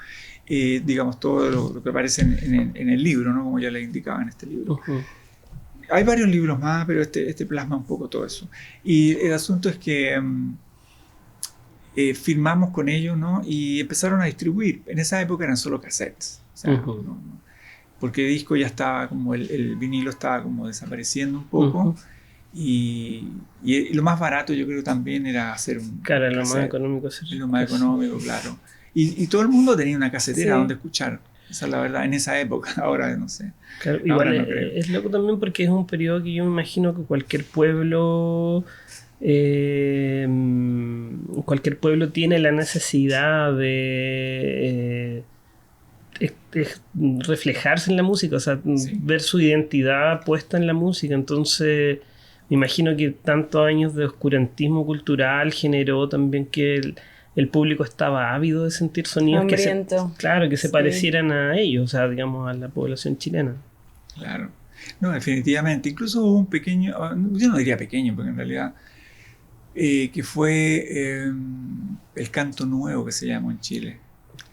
Speaker 2: Digamos, todo lo que aparece en el libro, ¿no? Como ya les indicaba en este libro. Hay varios libros más, pero este plasma un poco todo eso. Y el asunto es que firmamos con ellos, ¿no? Y empezaron a distribuir. En esa época eran solo cassettes. O sea, porque el disco ya estaba como, el vinilo estaba como desapareciendo un poco. Y lo más barato yo creo también era hacer un
Speaker 1: Claro, lo más económico.
Speaker 2: Lo más económico, claro. Y todo el mundo tenía una casetera donde escuchar. Esa es la verdad, en esa época. Ahora no sé.
Speaker 1: Claro, igual no es loco también porque es un periodo que yo me imagino que cualquier pueblo tiene la necesidad de reflejarse en la música, o sea, ver su identidad puesta en la música. Entonces me imagino que tantos años de oscurantismo cultural generó también que el público estaba ávido de sentir sonidos que se parecieran a ellos, o sea, digamos, a la población chilena.
Speaker 2: Claro. No, definitivamente. Incluso hubo un pequeño, yo no diría pequeño, porque en realidad, que fue el canto nuevo que se llamó en Chile.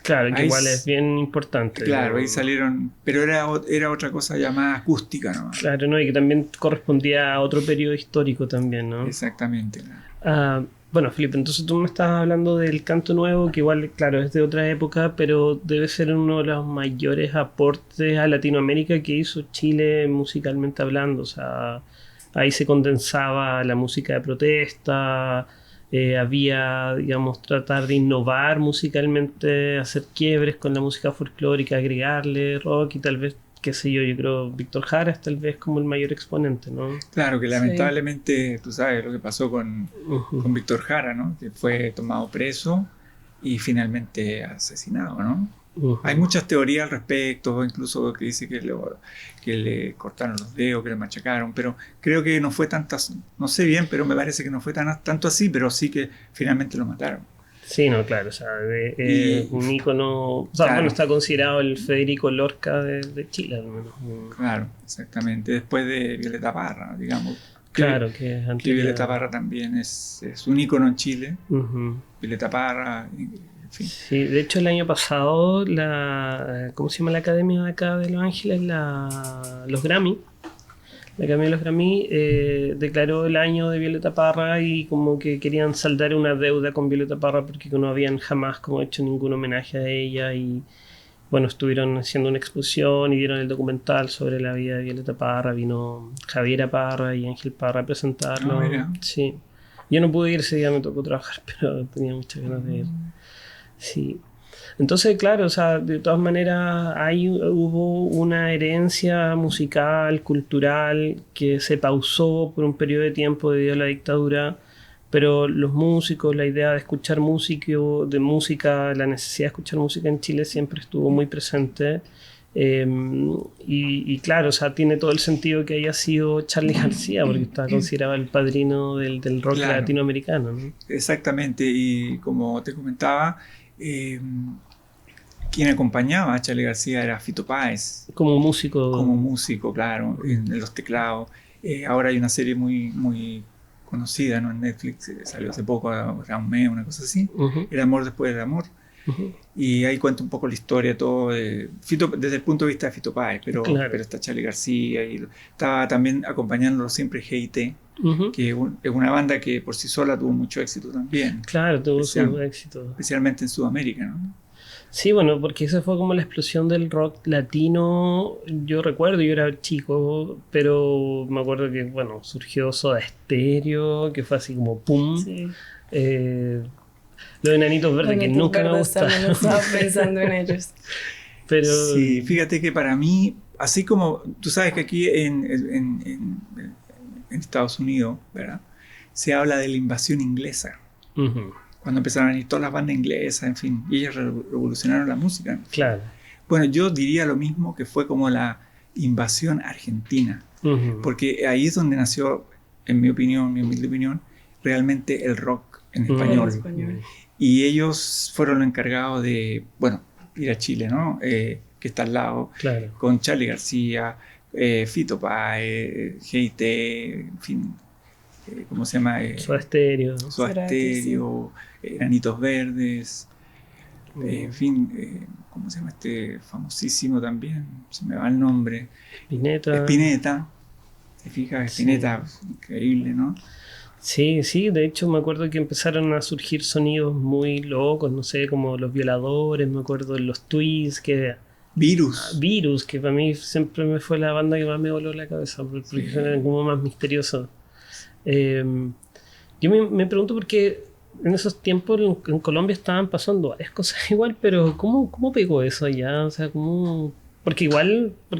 Speaker 1: Claro, que ahí igual es bien importante.
Speaker 2: Claro, ahí salieron, pero era otra cosa llamada acústica nomás.
Speaker 1: Claro, ¿no? Y que también correspondía a otro periodo histórico también, ¿no?
Speaker 2: Exactamente.
Speaker 1: Bueno, Felipe, entonces tú me estás hablando del canto nuevo, que igual, claro, es de otra época, pero debe ser uno de los mayores aportes a Latinoamérica que hizo Chile musicalmente hablando. O sea, ahí se condensaba la música de protesta, Había, digamos, tratar de innovar musicalmente, hacer quiebres con la música folclórica, agregarle rock y tal vez, qué sé yo creo Víctor Jara es tal vez como el mayor exponente, ¿no?
Speaker 2: Claro, que lamentablemente, tú sabes lo que pasó con Víctor Jara, ¿no? Que fue tomado preso y finalmente asesinado, ¿no? Hay muchas teorías al respecto, incluso que dice que le cortaron los dedos, que le machacaron, pero creo que no fue tantas, no sé bien, pero me parece que no fue tanto así, pero sí que finalmente lo mataron.
Speaker 1: Sí, no, claro, o sea, un ícono, o sea,
Speaker 2: claro.
Speaker 1: Bueno, está considerado el Federico Lorca de Chile, al menos.
Speaker 2: Claro, exactamente, después de Violeta Parra, digamos.
Speaker 1: Claro,
Speaker 2: que Violeta Parra también es un ícono en Chile. Violeta Parra, en fin.
Speaker 1: Sí, de hecho el año pasado ¿cómo se llama la academia de acá de Los Ángeles? Los Grammy. La Academia de los Grammy declaró el año de Violeta Parra y como que querían saldar una deuda con Violeta Parra porque no habían jamás como hecho ningún homenaje a ella y bueno, estuvieron haciendo una exposición y dieron el documental sobre la vida de Violeta Parra, vino Javiera Parra y Ángel Parra a presentarlo. Sí. Yo no pude ir ese día, me tocó trabajar, pero tenía muchas ganas de ir. Sí. Entonces, claro, o sea, de todas maneras hubo una herencia musical, cultural, que se pausó por un periodo de tiempo debido a la dictadura, pero los músicos, la idea de escuchar música, la necesidad de escuchar música en Chile siempre estuvo muy presente. Y claro, o sea, tiene todo el sentido que haya sido Charly García, porque está considerado el padrino del rock latinoamericano, ¿no?
Speaker 2: Exactamente, y como te comentaba, quien acompañaba a Charly García era Fito Páez.
Speaker 1: Como músico.
Speaker 2: Como músico, claro, en los teclados. Ahora hay una serie muy conocida, ¿no? En Netflix, salió hace poco, era un mes, una cosa así. El amor después del amor. Y ahí cuenta un poco la historia, todo Fito, desde el punto de vista de Fito Páez, pero está Charly García y estaba también acompañándolo siempre G.I.T., que es una banda que por sí sola tuvo mucho éxito también.
Speaker 1: Claro, tuvo su éxito.
Speaker 2: Especialmente en Sudamérica, ¿no?
Speaker 1: Sí, bueno, porque esa fue como la explosión del rock latino. Yo recuerdo, yo era chico, pero me acuerdo que, bueno, surgió Soda Stereo, que fue así como pum. Sí. Los Enanitos Verdes, que nunca me gustaron.
Speaker 4: También estaba pensando en ellos.
Speaker 1: Pero...
Speaker 2: Sí, fíjate que para mí, así como tú sabes que aquí en Estados Unidos, ¿verdad? Se habla de la invasión inglesa. Cuando empezaron a venir todas las bandas inglesas, en fin, y ellos revolucionaron la música.
Speaker 1: Claro.
Speaker 2: Bueno, yo diría lo mismo, que fue como la invasión argentina. Porque ahí es donde nació, en mi opinión, mi humilde opinión, realmente el rock en español. Y ellos fueron los encargados de, bueno, ir a Chile, ¿no? Que está al lado, con Charly García, Fito Páez, G.I.T., en fin, ¿cómo se llama?
Speaker 1: Soda Stereo.
Speaker 2: Soda Stereo, Enanitos Verdes, en fin, ¿cómo se llama este famosísimo también? Se me va el nombre. Spinetta. ¿Te fijas? Spinetta, increíble, ¿no?
Speaker 1: Sí, de hecho me acuerdo que empezaron a surgir sonidos muy locos, no sé, como Los Violadores, me acuerdo de los Twists, Virus, que para mí siempre me fue la banda que más me voló la cabeza, porque era como más misterioso. Yo me pregunto por qué en esos tiempos en Colombia estaban pasando varias cosas igual, pero ¿cómo pegó eso allá? O sea, ¿cómo...? Porque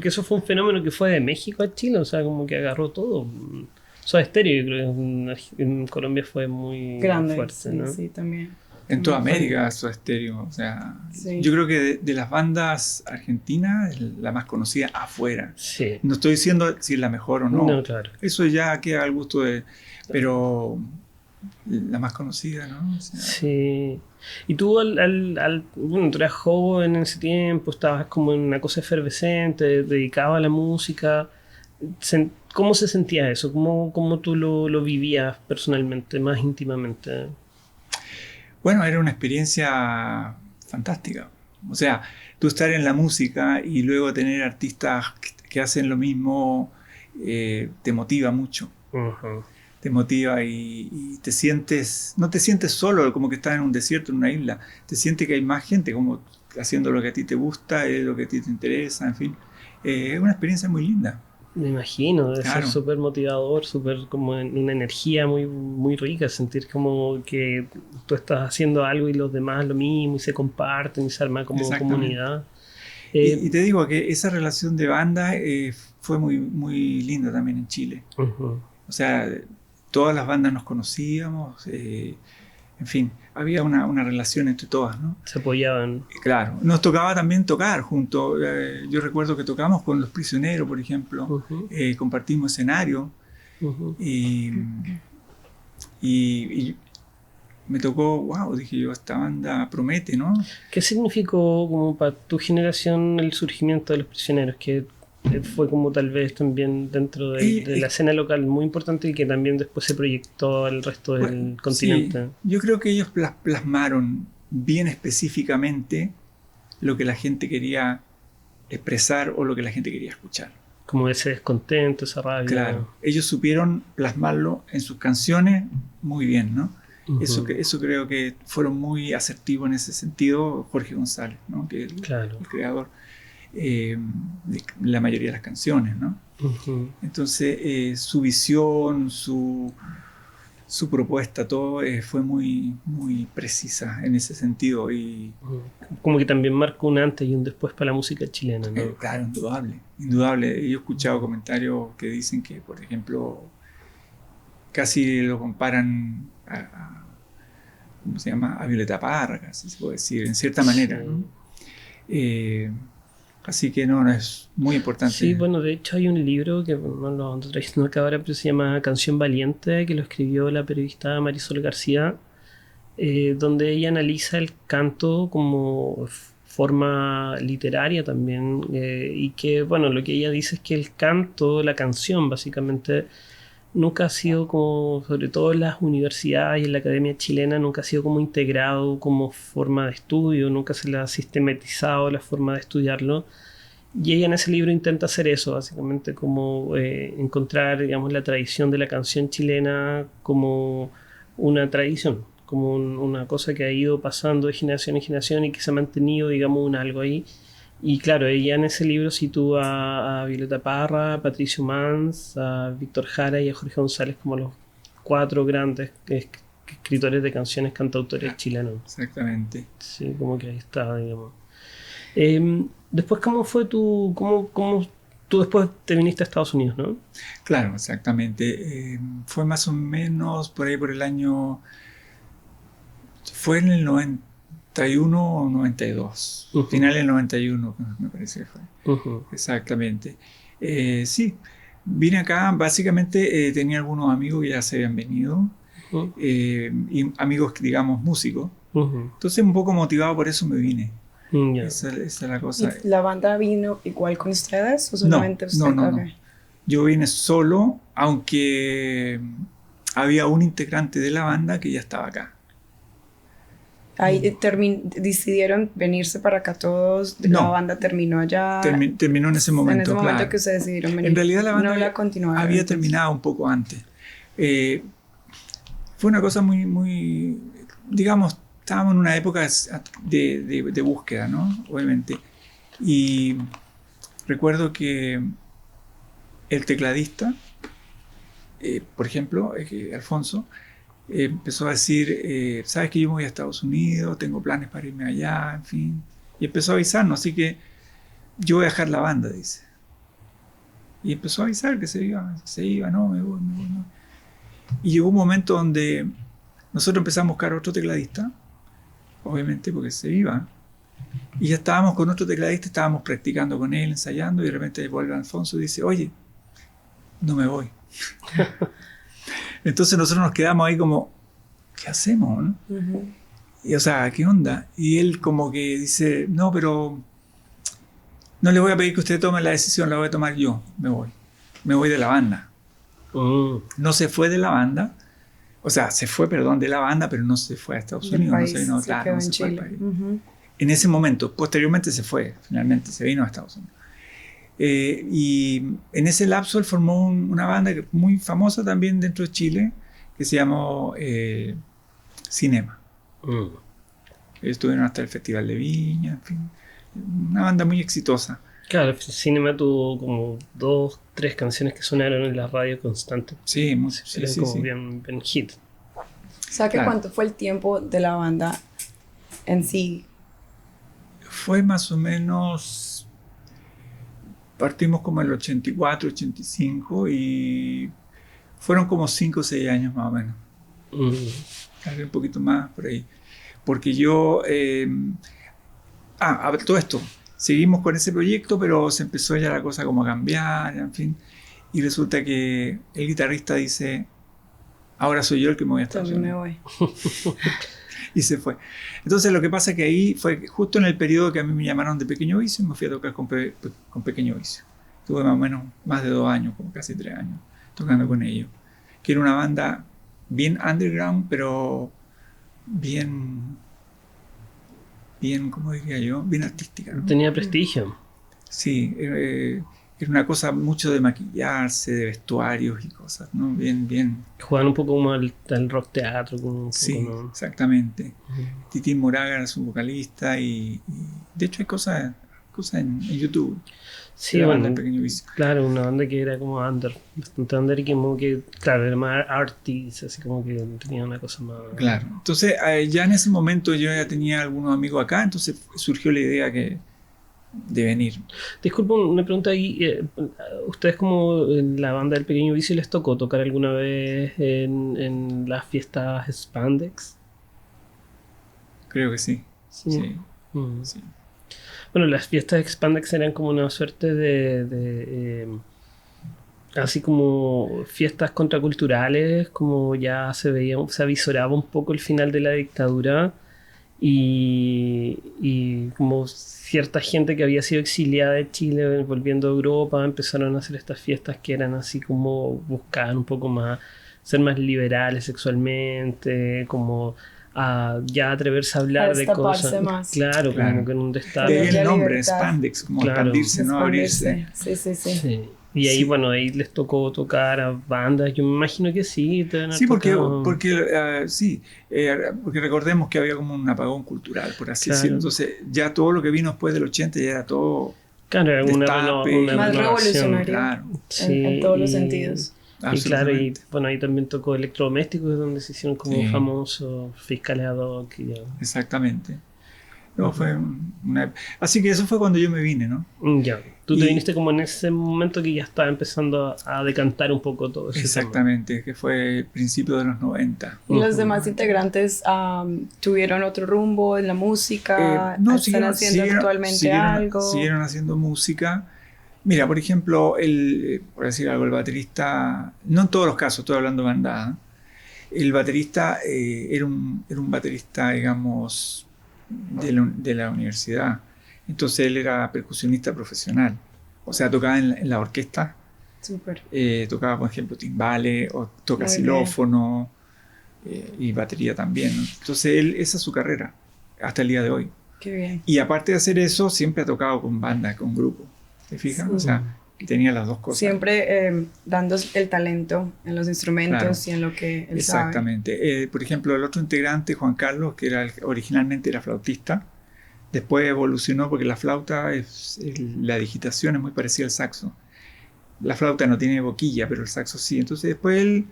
Speaker 1: eso fue un fenómeno que fue de México a Chile, o sea, como que agarró todo. Soda Stereo, yo creo que en Colombia fue muy
Speaker 4: grande,
Speaker 1: fuerte, ¿no?
Speaker 4: Sí, también.
Speaker 2: En toda América, Soda Stereo, o sea, yo creo que de las bandas argentinas, es la más conocida afuera.
Speaker 1: Sí.
Speaker 2: No estoy diciendo si es la mejor o no.
Speaker 1: No, claro.
Speaker 2: Eso ya queda al gusto pero la más conocida, ¿no? O sea,
Speaker 1: sí. Y tú, bueno, tú eras joven en ese tiempo, estabas como en una cosa efervescente, dedicado a la música. ¿Cómo se sentía eso? ¿Cómo tú lo vivías personalmente, más íntimamente?
Speaker 2: Bueno, era una experiencia fantástica. O sea, tú estar en la música y luego tener artistas que hacen lo mismo, te motiva mucho. Te motiva y te sientes, no te sientes solo, como que estás en un desierto, en una isla. Te sientes que hay más gente como haciendo lo que a ti te gusta, lo que a ti te interesa, en fin. Es una experiencia muy linda.
Speaker 1: Me imagino, debe
Speaker 2: Claro.
Speaker 1: ser súper motivador, súper como una energía muy, muy rica, sentir como que tú estás haciendo algo y los demás lo mismo y se comparten y se arma como
Speaker 2: Exactamente.
Speaker 1: comunidad.
Speaker 2: Y te digo que esa relación de banda fue muy, muy linda también en Chile.
Speaker 1: Ujú.
Speaker 2: O sea, todas las bandas nos conocíamos, en fin, había una relación entre todas, ¿no?
Speaker 1: Se apoyaban.
Speaker 2: Claro, nos tocaba también tocar juntos. Yo recuerdo que tocamos con Los Prisioneros, por ejemplo,
Speaker 1: Ujú,
Speaker 2: compartimos escenario
Speaker 1: ujú.
Speaker 2: y me tocó, wow, dije yo, esta banda promete, ¿no?
Speaker 1: ¿Qué significó como para tu generación el surgimiento de Los Prisioneros? Que fue como tal vez también dentro de la escena local muy importante y que también después se proyectó al resto del
Speaker 2: Bueno,
Speaker 1: continente.
Speaker 2: sí, yo creo que ellos plasmaron bien específicamente lo que la gente quería expresar o lo que la gente quería escuchar.
Speaker 1: Como ese descontento, esa rabia.
Speaker 2: Claro, ellos supieron plasmarlo en sus canciones muy bien, ¿no?
Speaker 1: Ujú.
Speaker 2: Eso creo que fueron muy asertivos en ese sentido Jorge González, ¿no? Que es
Speaker 1: Claro.
Speaker 2: el creador de la mayoría de las canciones, ¿no?
Speaker 1: Ujú.
Speaker 2: Entonces su visión, su propuesta, todo fue muy, muy precisa en ese sentido y
Speaker 1: Ujú. Como que también marcó un antes y un después para la música chilena, ¿no?
Speaker 2: claro, indudable, indudable. Yo he escuchado comentarios que dicen que, por ejemplo, casi lo comparan ¿cómo se llama? A Violeta Parra, casi se puede decir, en cierta manera,
Speaker 1: Sí.
Speaker 2: ¿no? Así que no, es muy importante.
Speaker 1: Sí, bueno, de hecho hay un libro que no lo ando trayendo acá ahora, pero se llama Canción Valiente, que lo escribió la periodista Marisol García, donde ella analiza el canto como forma literaria también, y que, bueno, lo que ella dice es que el canto, la canción básicamente, nunca ha sido como, sobre todo en las universidades y en la academia chilena, nunca ha sido como integrado como forma de estudio, nunca se le ha sistematizado la forma de estudiarlo. Y ella en ese libro intenta hacer eso, básicamente como encontrar, digamos, la tradición de la canción chilena como una tradición, como una cosa que ha ido pasando de generación en generación y que se ha mantenido, digamos, un algo ahí. Y claro, ella en ese libro sitúa a Violeta Parra, a Patricio Mans, a Víctor Jara y a Jorge González como los 4 grandes escritores de canciones, cantautores chilenos.
Speaker 2: Exactamente.
Speaker 1: Sí, como que ahí está, digamos. Después, ¿cómo fue cómo tú después te viniste a Estados Unidos, ¿no?
Speaker 2: Claro, exactamente. Fue más o menos por ahí por el año... Fue en el 91 o 92.
Speaker 1: Ujú.
Speaker 2: Final del 91, me parece que fue.
Speaker 1: Ujú.
Speaker 2: Exactamente. Sí, vine acá, básicamente tenía algunos amigos que ya se habían venido,
Speaker 1: Ujú.
Speaker 2: y amigos, digamos, músicos.
Speaker 1: Ujú.
Speaker 2: Entonces, un poco motivado por eso me vine.
Speaker 1: Ya.
Speaker 2: Esa es la cosa.
Speaker 4: ¿Y la banda vino igual con ustedes o
Speaker 2: No,
Speaker 4: solamente usted?
Speaker 2: no.
Speaker 4: Ok.
Speaker 2: Yo vine solo, aunque había un integrante de la banda que ya estaba acá.
Speaker 4: Ahí decidieron venirse para acá todos. La
Speaker 2: No.
Speaker 4: banda terminó allá.
Speaker 2: Terminó en ese momento,
Speaker 4: En ese momento
Speaker 2: claro.
Speaker 4: que ustedes decidieron venir.
Speaker 2: En realidad la banda
Speaker 4: no la continuaron.
Speaker 2: había
Speaker 4: entonces.
Speaker 2: terminado un poco antes. Fue una cosa muy, muy, digamos, estábamos en una época de búsqueda, ¿no? Obviamente. Y recuerdo que el tecladista, por ejemplo, Alfonso, empezó a decir, sabes que yo me voy a Estados Unidos, tengo planes para irme allá, en fin. Y empezó a avisarnos, así que yo voy a dejar la banda, dice. Y empezó a avisar que se iba, no, me voy, no. Y llegó un momento donde nosotros empezamos a buscar otro tecladista, obviamente porque se iba. Y ya estábamos con otro tecladista, estábamos practicando con él, ensayando, y de repente vuelve Alfonso y dice, oye, no me voy. Entonces nosotros nos quedamos ahí como, ¿qué hacemos? ¿No?
Speaker 4: Ujú.
Speaker 2: Y, o sea, ¿qué onda? Y él como que dice, no, pero no le voy a pedir que usted tome la decisión, la voy a tomar yo, me voy de la banda. No se fue de la banda, o sea, se fue, perdón, de la banda, pero no se fue a Estados
Speaker 4: Del
Speaker 2: Unidos,
Speaker 4: país,
Speaker 2: no se vino,
Speaker 4: se
Speaker 2: claro,
Speaker 4: quedó
Speaker 2: no
Speaker 4: en
Speaker 2: se fue al
Speaker 4: Chile.
Speaker 2: país.
Speaker 4: Ujú.
Speaker 2: En ese momento, posteriormente se fue, finalmente se vino a Estados Unidos. Y en ese lapso él formó una banda muy famosa también dentro de Chile, que se llamó Cinema. Ellos estuvieron hasta el Festival de Viña, en fin, una banda muy exitosa.
Speaker 1: Claro, Cinema tuvo como 2, 3 canciones que sonaron en la radio constante.
Speaker 2: Sí,
Speaker 1: Eran
Speaker 2: sí,
Speaker 1: como
Speaker 2: sí.
Speaker 1: bien hit.
Speaker 4: O sea, que
Speaker 2: Claro.
Speaker 4: ¿cuánto fue el tiempo de la banda en sí?
Speaker 2: Fue más o menos, partimos como en el 84, 85 y fueron como 5 o 6 años más o menos. Tal vez un poquito más por ahí. Porque yo, a ver, todo esto, seguimos con ese proyecto, pero se empezó ya la cosa como a cambiar, en fin. Y resulta que el guitarrista dice, ahora soy yo el que me voy a Estados
Speaker 4: También me
Speaker 2: Unidos.
Speaker 4: voy.
Speaker 2: Y se fue. Entonces lo que pasa es que ahí fue justo en el periodo que a mí me llamaron de Pequeño Vicio y me fui a tocar con Pequeño Vicio. Tuve más o menos más de 2 años, como casi 3 años, tocando con ellos. Que era una banda bien underground, pero bien, ¿cómo diría yo? Bien artística, ¿no?
Speaker 1: Tenía prestigio.
Speaker 2: Sí, era una cosa mucho de maquillarse, de vestuarios y cosas, ¿no? Bien.
Speaker 1: Jugaban un poco como al rock teatro. Como un
Speaker 2: Sí,
Speaker 1: poco, ¿no?
Speaker 2: exactamente. Titín Moraga era su vocalista y de hecho hay cosas en YouTube.
Speaker 1: Sí,
Speaker 2: de la
Speaker 1: bueno,
Speaker 2: banda Pequeño Vicio.
Speaker 1: claro, una banda que era como bastante under y como que, claro, era más artist, así como que tenía una cosa más...
Speaker 2: Claro. Entonces, ya en ese momento yo ya tenía algunos amigos acá, entonces surgió la idea de venir.
Speaker 1: Disculpa, una pregunta ahí. ¿Ustedes como en la banda del Pequeño Vicio les tocó tocar alguna vez en las fiestas Spandex?
Speaker 2: Creo que sí.
Speaker 1: Sí.
Speaker 2: Sí,
Speaker 1: Mm.
Speaker 2: sí.
Speaker 1: Bueno, las fiestas Spandex eran como una suerte de así como fiestas contraculturales, como ya se veía, se avisoraba un poco el final de la dictadura y como cierta gente que había sido exiliada de Chile volviendo a Europa empezaron a hacer estas fiestas que eran así como buscaban un poco más ser más liberales sexualmente, como a ya atreverse a hablar
Speaker 4: A
Speaker 1: de
Speaker 4: destaparse
Speaker 1: cosas.
Speaker 4: más.
Speaker 1: Claro,
Speaker 2: Claro.
Speaker 1: como que en un
Speaker 2: De
Speaker 1: destado.
Speaker 2: ahí el
Speaker 4: ya
Speaker 2: nombre,
Speaker 4: libertad.
Speaker 2: Spandex, como
Speaker 1: Claro.
Speaker 2: expandirse, no abrirse.
Speaker 4: Expandirse. Sí.
Speaker 1: Sí. Y ahí,
Speaker 2: Sí.
Speaker 1: bueno, ahí les tocó tocar a bandas. Yo me imagino que sí, te van a
Speaker 2: Sí, porque
Speaker 1: tocado.
Speaker 2: recordemos que había como un apagón cultural, por así
Speaker 1: Claro.
Speaker 2: decirlo. Entonces, ya todo lo que vino después del 80 ya era todo
Speaker 1: Claro, era una,
Speaker 2: destape,
Speaker 1: una
Speaker 4: Más
Speaker 1: renovación.
Speaker 4: revolucionario.
Speaker 2: claro,
Speaker 4: En todos los
Speaker 1: y-
Speaker 4: sentidos.
Speaker 1: Y claro, y
Speaker 2: absolutamente.
Speaker 1: bueno, ahí también tocó Electrodomésticos, donde se hicieron como
Speaker 2: Sí.
Speaker 1: famosos fiscales ad hoc. Y ya.
Speaker 2: Exactamente. No, así que eso fue cuando yo me vine, ¿no?
Speaker 1: Ya. Tú te
Speaker 2: Y-
Speaker 1: viniste como en ese momento que ya estaba empezando a decantar un poco todo ese
Speaker 2: Exactamente, que fue principio de los 90.
Speaker 4: ¿Y los
Speaker 1: Ujú.
Speaker 4: demás integrantes tuvieron otro rumbo en la música?
Speaker 2: No,
Speaker 4: ¿Están haciendo actualmente algo?
Speaker 2: Siguieron haciendo música. Mira, por ejemplo, por decir algo, el baterista, no en todos los casos, estoy hablando de bandada, el baterista era un baterista, digamos, de la universidad. Entonces él era percusionista profesional. O sea, tocaba en la orquesta,
Speaker 4: Súper.
Speaker 2: tocaba, por ejemplo, timbales, o toca
Speaker 4: Muy
Speaker 2: xilófono y batería también, ¿no? Entonces esa es su carrera, hasta el día de hoy.
Speaker 4: Qué bien.
Speaker 2: Y aparte de hacer eso, siempre ha tocado con bandas, con grupos. ¿Te fijas?
Speaker 4: Sí.
Speaker 2: O sea, que tenía las dos cosas.
Speaker 4: Siempre dando el talento en los instrumentos
Speaker 2: Claro.
Speaker 4: y en lo que él sabe.
Speaker 2: Exactamente. Por ejemplo, el otro integrante, Juan Carlos, que originalmente era flautista, después evolucionó porque la flauta, la digitación es muy parecida al saxo. La flauta no tiene boquilla, pero el saxo sí. Entonces después él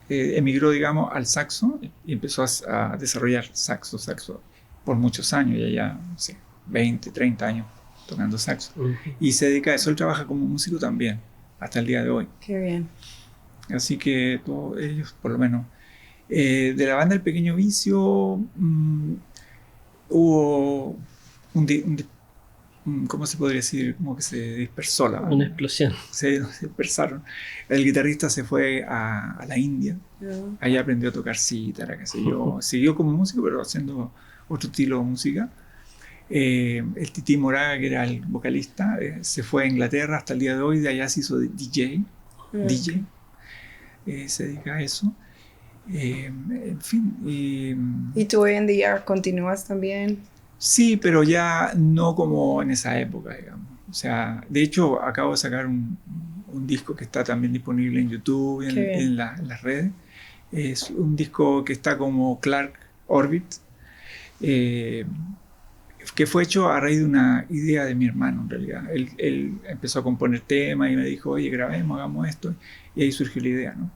Speaker 2: emigró, digamos, al saxo y empezó a desarrollar saxo por muchos años, ya no sé, 20, 30 años tocando saxo.
Speaker 1: Ujú.
Speaker 2: Y se dedica a eso, él trabaja como músico también, hasta el día de hoy.
Speaker 4: Qué bien.
Speaker 2: Así que todos ellos, por lo menos. De la banda El Pequeño Vicio, hubo ¿cómo se podría decir? Como que se dispersó la banda.
Speaker 1: Una explosión.
Speaker 2: Se dispersaron. El guitarrista se fue a la India. Allá aprendió a tocar cítara, qué sé yo. Siguió como músico, pero haciendo otro estilo de música. El Tití Moraga, que era el vocalista, se fue a Inglaterra hasta el día de hoy. De allá se hizo DJ. Se dedica a eso. En fin.
Speaker 4: ¿Y tú hoy en día continúas también?
Speaker 2: Sí, pero ya no como en esa época, digamos. O sea, de hecho, acabo de sacar un disco que está también disponible en YouTube y en las redes. Es un disco que está como Clark Orbit. que fue hecho a raíz de una idea de mi hermano, en realidad. Él empezó a componer temas y me dijo, oye, grabemos, hagamos esto. Y ahí surgió la idea, ¿no?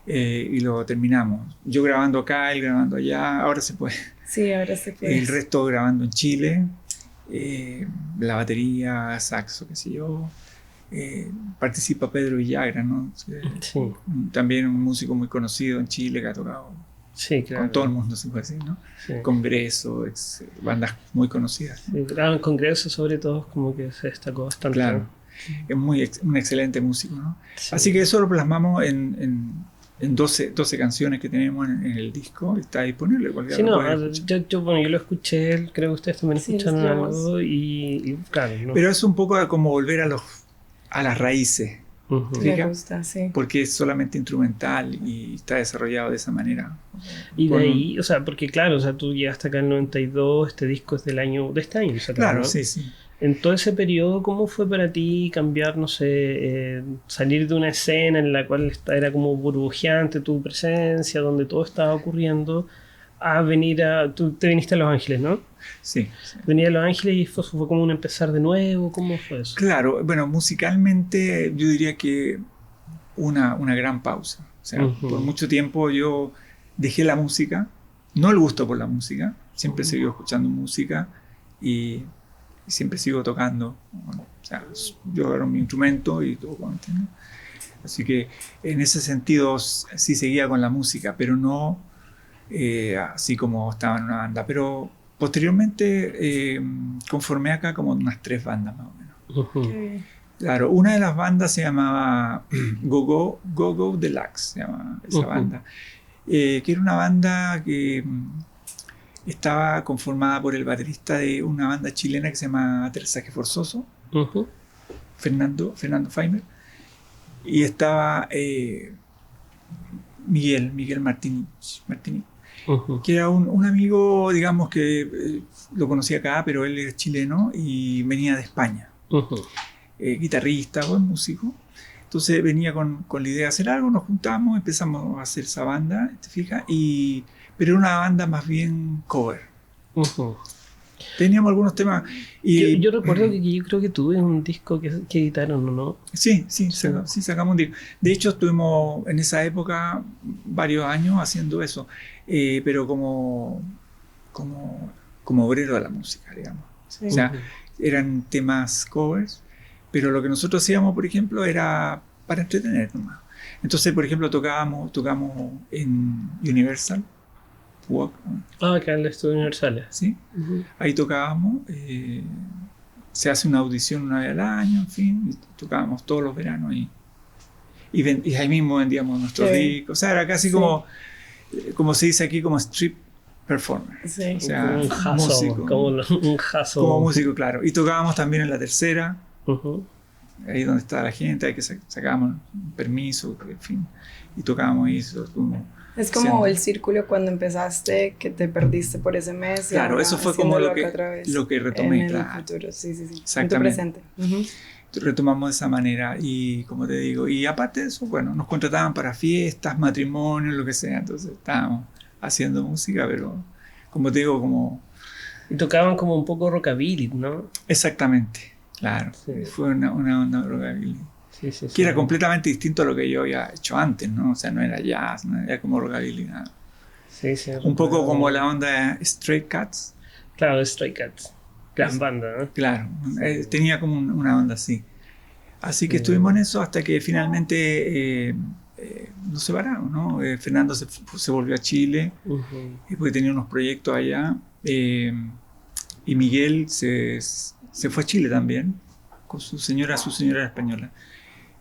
Speaker 2: Y lo terminamos. Yo grabando acá, él grabando allá, ahora se puede.
Speaker 4: Sí, ahora se puede.
Speaker 2: El resto grabando en Chile, la batería, saxo, qué sé yo. Participa Pedro Villagra, ¿no?
Speaker 1: Sí.
Speaker 2: También un músico muy conocido en Chile que ha tocado
Speaker 1: Sí, claro.
Speaker 2: con todo el mundo, se puede decir, ¿no?
Speaker 1: Sí.
Speaker 2: Congreso, bandas muy conocidas.
Speaker 1: Sí, claro, en Congreso sobre todo como que se destacó bastante.
Speaker 2: Claro, es un excelente músico, ¿no?
Speaker 1: Sí.
Speaker 2: Así que eso lo plasmamos en 12 canciones que tenemos en el disco. Está disponible, cualquiera
Speaker 1: Sí,
Speaker 2: lo
Speaker 1: no,
Speaker 2: puede escuchar.
Speaker 1: yo lo escuché, creo que ustedes también
Speaker 4: Sí,
Speaker 1: escucharon
Speaker 4: escuchamos.
Speaker 1: algo y claro, ¿no?
Speaker 2: Pero es un poco como volver a las raíces,
Speaker 1: Ujú.
Speaker 2: Sí.
Speaker 4: Me gusta, sí.
Speaker 2: porque es solamente instrumental y está desarrollado de esa manera.
Speaker 1: Y de
Speaker 2: Con-
Speaker 1: ahí, o sea, porque claro, o sea, tú llegaste acá en el 92, este disco es de este año, o sea,
Speaker 2: Claro,
Speaker 1: ¿no?
Speaker 2: sí, sí.
Speaker 1: En todo ese periodo, ¿cómo fue para ti cambiar, no sé, salir de una escena en la cual era como burbujeante tu presencia, donde todo estaba ocurriendo, a venir tú te viniste a Los Ángeles, ¿no?
Speaker 2: Sí, sí.
Speaker 1: Venir a Los Ángeles y fue como un empezar de nuevo, ¿cómo fue eso?
Speaker 2: Claro, bueno, musicalmente yo diría que una gran pausa. O sea,
Speaker 1: Ujú.
Speaker 2: por mucho tiempo yo dejé la música, no el gusto por la música, siempre he seguido escuchando música y siempre sigo tocando. Bueno, o sea, yo agarro mi instrumento y toco, ¿entiendes? Así que en ese sentido sí seguía con la música, pero no así como estaba en una banda. Pero posteriormente conformé acá como unas 3 bandas más o menos.
Speaker 1: Ujú.
Speaker 4: Qué bien.
Speaker 2: Claro, una de las bandas se llamaba Go Go Deluxe, se llama esa
Speaker 1: Ujú.
Speaker 2: banda, que era una banda que estaba conformada por el baterista de una banda chilena que se llama Aterrizaje Forzoso,
Speaker 1: Ujú.
Speaker 2: Fernando Faimer, y estaba Miguel Martínez,
Speaker 1: Ujú.
Speaker 2: que era un amigo, digamos que lo conocí acá, pero él es chileno y venía de España.
Speaker 1: Ujú.
Speaker 2: Guitarrista, buen músico. Entonces venía con la idea de hacer algo, nos juntamos, empezamos a hacer esa banda, ¿te fijas? Pero era una banda más bien cover.
Speaker 1: Ujú.
Speaker 2: Teníamos algunos temas y
Speaker 1: Yo recuerdo que yo creo que tuve un disco que editaron, ¿o no?
Speaker 2: sí,
Speaker 1: Sí.
Speaker 2: sacamos un disco. De hecho, estuvimos en esa época varios años haciendo eso, pero como obrero de la música, digamos.
Speaker 4: Sí.
Speaker 2: O sea,
Speaker 1: Ujú.
Speaker 2: eran temas covers, pero lo que nosotros hacíamos, por ejemplo, era para entretener nomás. Entonces, por ejemplo, tocamos en Universal,
Speaker 1: Acá en el Estudio Universal.
Speaker 2: ¿sí?
Speaker 1: Ujú.
Speaker 2: Ahí tocábamos, se hace una audición una vez al año, en fin, y tocábamos todos los veranos y ahí mismo vendíamos nuestros
Speaker 4: Sí.
Speaker 2: discos. O sea, era casi
Speaker 4: Sí.
Speaker 2: como se dice aquí, como street performer.
Speaker 4: Sí.
Speaker 2: O sea,
Speaker 1: Como un jazo,
Speaker 2: músico.
Speaker 1: como un jazo.
Speaker 2: Como músico, claro. Y tocábamos también en La Tercera,
Speaker 1: Ujú.
Speaker 2: ahí donde está la gente, ahí que sacábamos un permiso, en fin, y tocábamos ahí.
Speaker 4: Es como
Speaker 2: Siendo-
Speaker 4: el círculo cuando empezaste, que te perdiste por ese mes. y
Speaker 2: Claro,
Speaker 4: ahora
Speaker 2: eso fue como
Speaker 4: haciéndolo
Speaker 2: lo que-
Speaker 4: acá otra vez
Speaker 2: lo que retomé,
Speaker 4: en el
Speaker 2: claro.
Speaker 4: futuro, sí. En tu
Speaker 2: Exactamente.
Speaker 4: presente. Ujú.
Speaker 2: Retomamos de esa manera y como te digo, y aparte de eso, bueno, nos contrataban para fiestas, matrimonios, lo que sea, entonces estábamos haciendo música, pero como te digo, como
Speaker 1: Y tocaban como un poco rockabilly, ¿no?
Speaker 2: exactamente, claro,
Speaker 1: Sí.
Speaker 2: fue una onda de rockabilly,
Speaker 1: Sí, sí, sí.
Speaker 2: que era completamente distinto a lo que yo había hecho antes, ¿no? O sea, no era jazz, no era como rockabilly, nada.
Speaker 1: Sí, sí,
Speaker 2: Un poco
Speaker 1: recuerdo.
Speaker 2: como la onda Stray Cats,
Speaker 1: Claro, Stray Cats. Gran
Speaker 2: Es-
Speaker 1: banda, ¿no?
Speaker 2: claro, tenía como una onda así. Así que
Speaker 1: Mm.
Speaker 2: estuvimos en eso hasta que finalmente nos separamos, ¿no? Fernando se volvió a Chile
Speaker 1: Ujú.
Speaker 2: porque tenía unos proyectos allá y Miguel se fue a Chile también con su señora era española.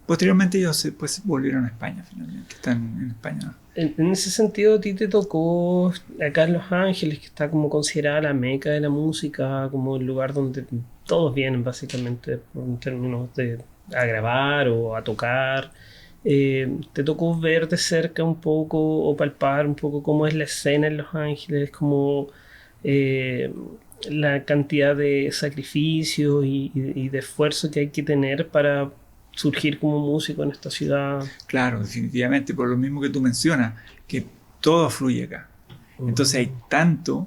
Speaker 2: Posteriormente ellos pues, volvieron a España finalmente, están en España.
Speaker 1: En ese sentido, a ti te tocó acá en Los Ángeles, que está como considerada la meca de la música, como el lugar donde todos vienen básicamente en términos de a grabar o a tocar. ¿Te tocó ver de cerca un poco o palpar un poco cómo es la escena en Los Ángeles, como la cantidad de sacrificio y de esfuerzo que hay que tener para surgir como músico en esta ciudad?
Speaker 2: Claro, definitivamente, por lo mismo que tú mencionas, que todo fluye acá. Entonces hay tanto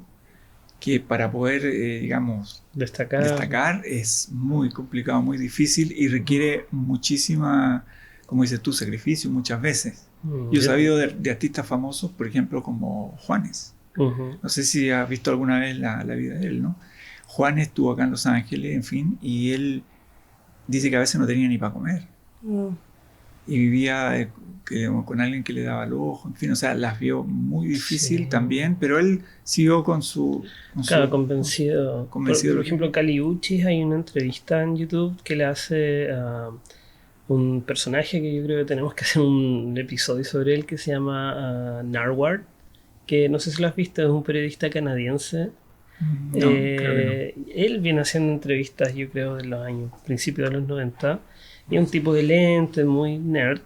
Speaker 2: que para poder, digamos, destacar es muy complicado, muy difícil y requiere muchísima, como dices tú, sacrificio muchas veces. Yo he sabido de artistas famosos, por ejemplo, como Juanes. No sé si has visto alguna vez la vida de él, ¿no? Juanes estuvo acá en Los Ángeles, en fin, y él dice que a veces no tenía ni para comer. Y vivía con alguien que le daba el ojo, en fin, o sea, las vio muy difícil también, pero él siguió con su...
Speaker 1: convencido. Por ejemplo, Kali Uchis, hay una entrevista en YouTube que le hace a un personaje que yo creo que tenemos que hacer un episodio sobre él, que se llama Narwhal, que no sé si lo has visto, es un periodista canadiense.
Speaker 2: No, creo que no.
Speaker 1: Él viene haciendo entrevistas, yo creo, de los años, principios de los 90, y es un tipo de lente, muy nerd.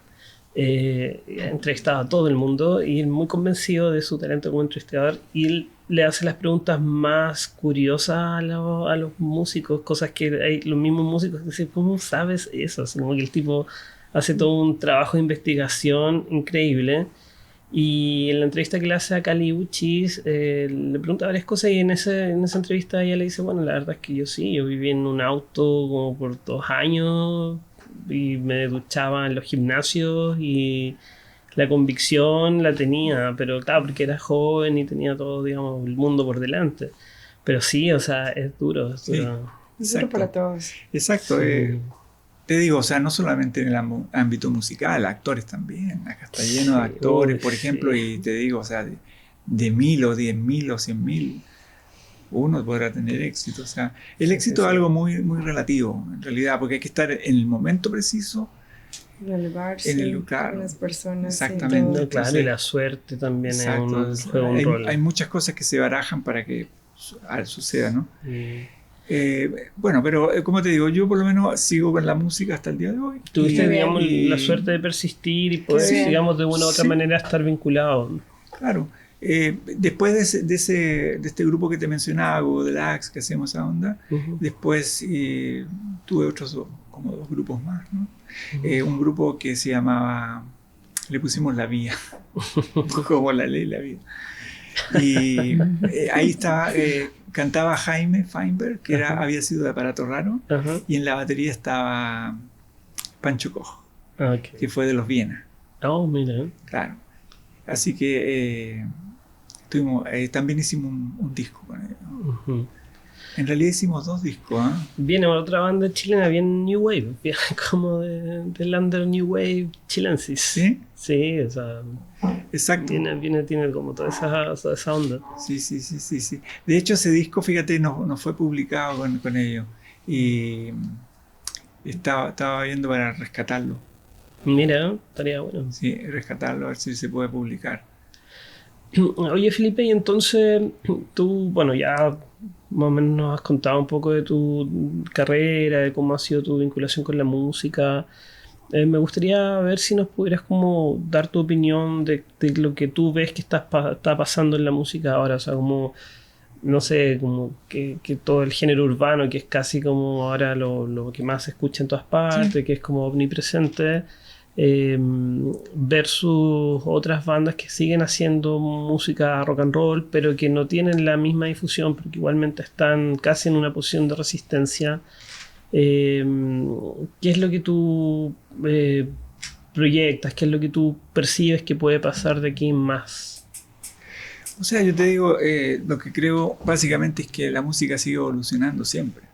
Speaker 1: Ha entrevistado a todo el mundo y muy convencido de su talento como entrevistador, y él le hace las preguntas más curiosas a los músicos, cosas que hay los mismos músicos que dicen, ¿cómo sabes eso? Así como que el tipo hace todo un trabajo de investigación increíble. Y en la entrevista que le hace a Kali Uchis, le pregunta varias cosas, y en esa entrevista ella le dice, bueno, la verdad es que yo viví en un auto como por 2 años y me duchaba en los gimnasios, y la convicción la tenía, pero claro, porque era joven y tenía todo, digamos, el mundo por delante. Pero sí, o sea, es duro.
Speaker 4: Es duro para todos.
Speaker 2: Exacto.
Speaker 1: Sí.
Speaker 2: Te digo, o sea, no solamente en el ámbito musical, actores también. Acá está lleno de actores, por ejemplo, y te digo, o sea, de 1000 o 10.000 o 100.000, uno podrá tener éxito. O sea, el éxito es algo muy, muy relativo, en realidad, porque hay que estar en el momento preciso.
Speaker 4: Relevarse con las personas.
Speaker 2: Exactamente.
Speaker 1: No, claro, y la suerte también juega un rol.
Speaker 2: Hay muchas cosas que se barajan para que suceda, ¿no? Bueno, pero como te digo, yo por lo menos sigo con la música hasta el día de hoy.
Speaker 1: Tuviste, digamos, la suerte de persistir y poder, digamos, de una u otra manera estar vinculado.
Speaker 2: Claro. Después de este grupo que te mencionaba, Google Axe, que hacemos esa onda, después tuve otros como 2 grupos más, ¿no? Un grupo que se llamaba, le pusimos La Vía, como la ley, la vida. Y ahí estaba, cantaba Jaime Feinberg, que había sido de Aparato Raro, y en la batería estaba Pancho Cojo, que fue de los Viena.
Speaker 1: Oh, mira.
Speaker 2: Claro. Así que también hicimos un disco con ellos. En realidad hicimos 2 discos.
Speaker 1: Viene otra banda chilena, bien New Wave, bien como del under New Wave chilensis.
Speaker 2: ¿Sí?
Speaker 1: Sí, o sea,
Speaker 2: exacto.
Speaker 1: Tiene como toda esa onda.
Speaker 2: Sí. De hecho, ese disco, fíjate, no fue publicado con ellos. Y estaba viendo para rescatarlo.
Speaker 1: Mira, estaría bueno.
Speaker 2: Sí, rescatarlo, a ver si se puede publicar.
Speaker 1: Oye, Felipe, y entonces tú, bueno, ya más o menos nos has contado un poco de tu carrera, de cómo ha sido tu vinculación con la música. Me gustaría ver si nos pudieras como dar tu opinión de lo que tú ves que está pasando en la música ahora, o sea, como, no sé, como que todo el género urbano, que es casi como ahora lo que más se escucha en todas partes, que es como omnipresente, versus otras bandas que siguen haciendo música rock and roll, pero que no tienen la misma difusión, porque igualmente están casi en una posición de resistencia. ¿Qué es lo que tú proyectas? ¿Qué es lo que tú percibes que puede pasar de aquí en más?
Speaker 2: O sea, yo te digo, lo que creo básicamente es que la música sigue evolucionando siempre.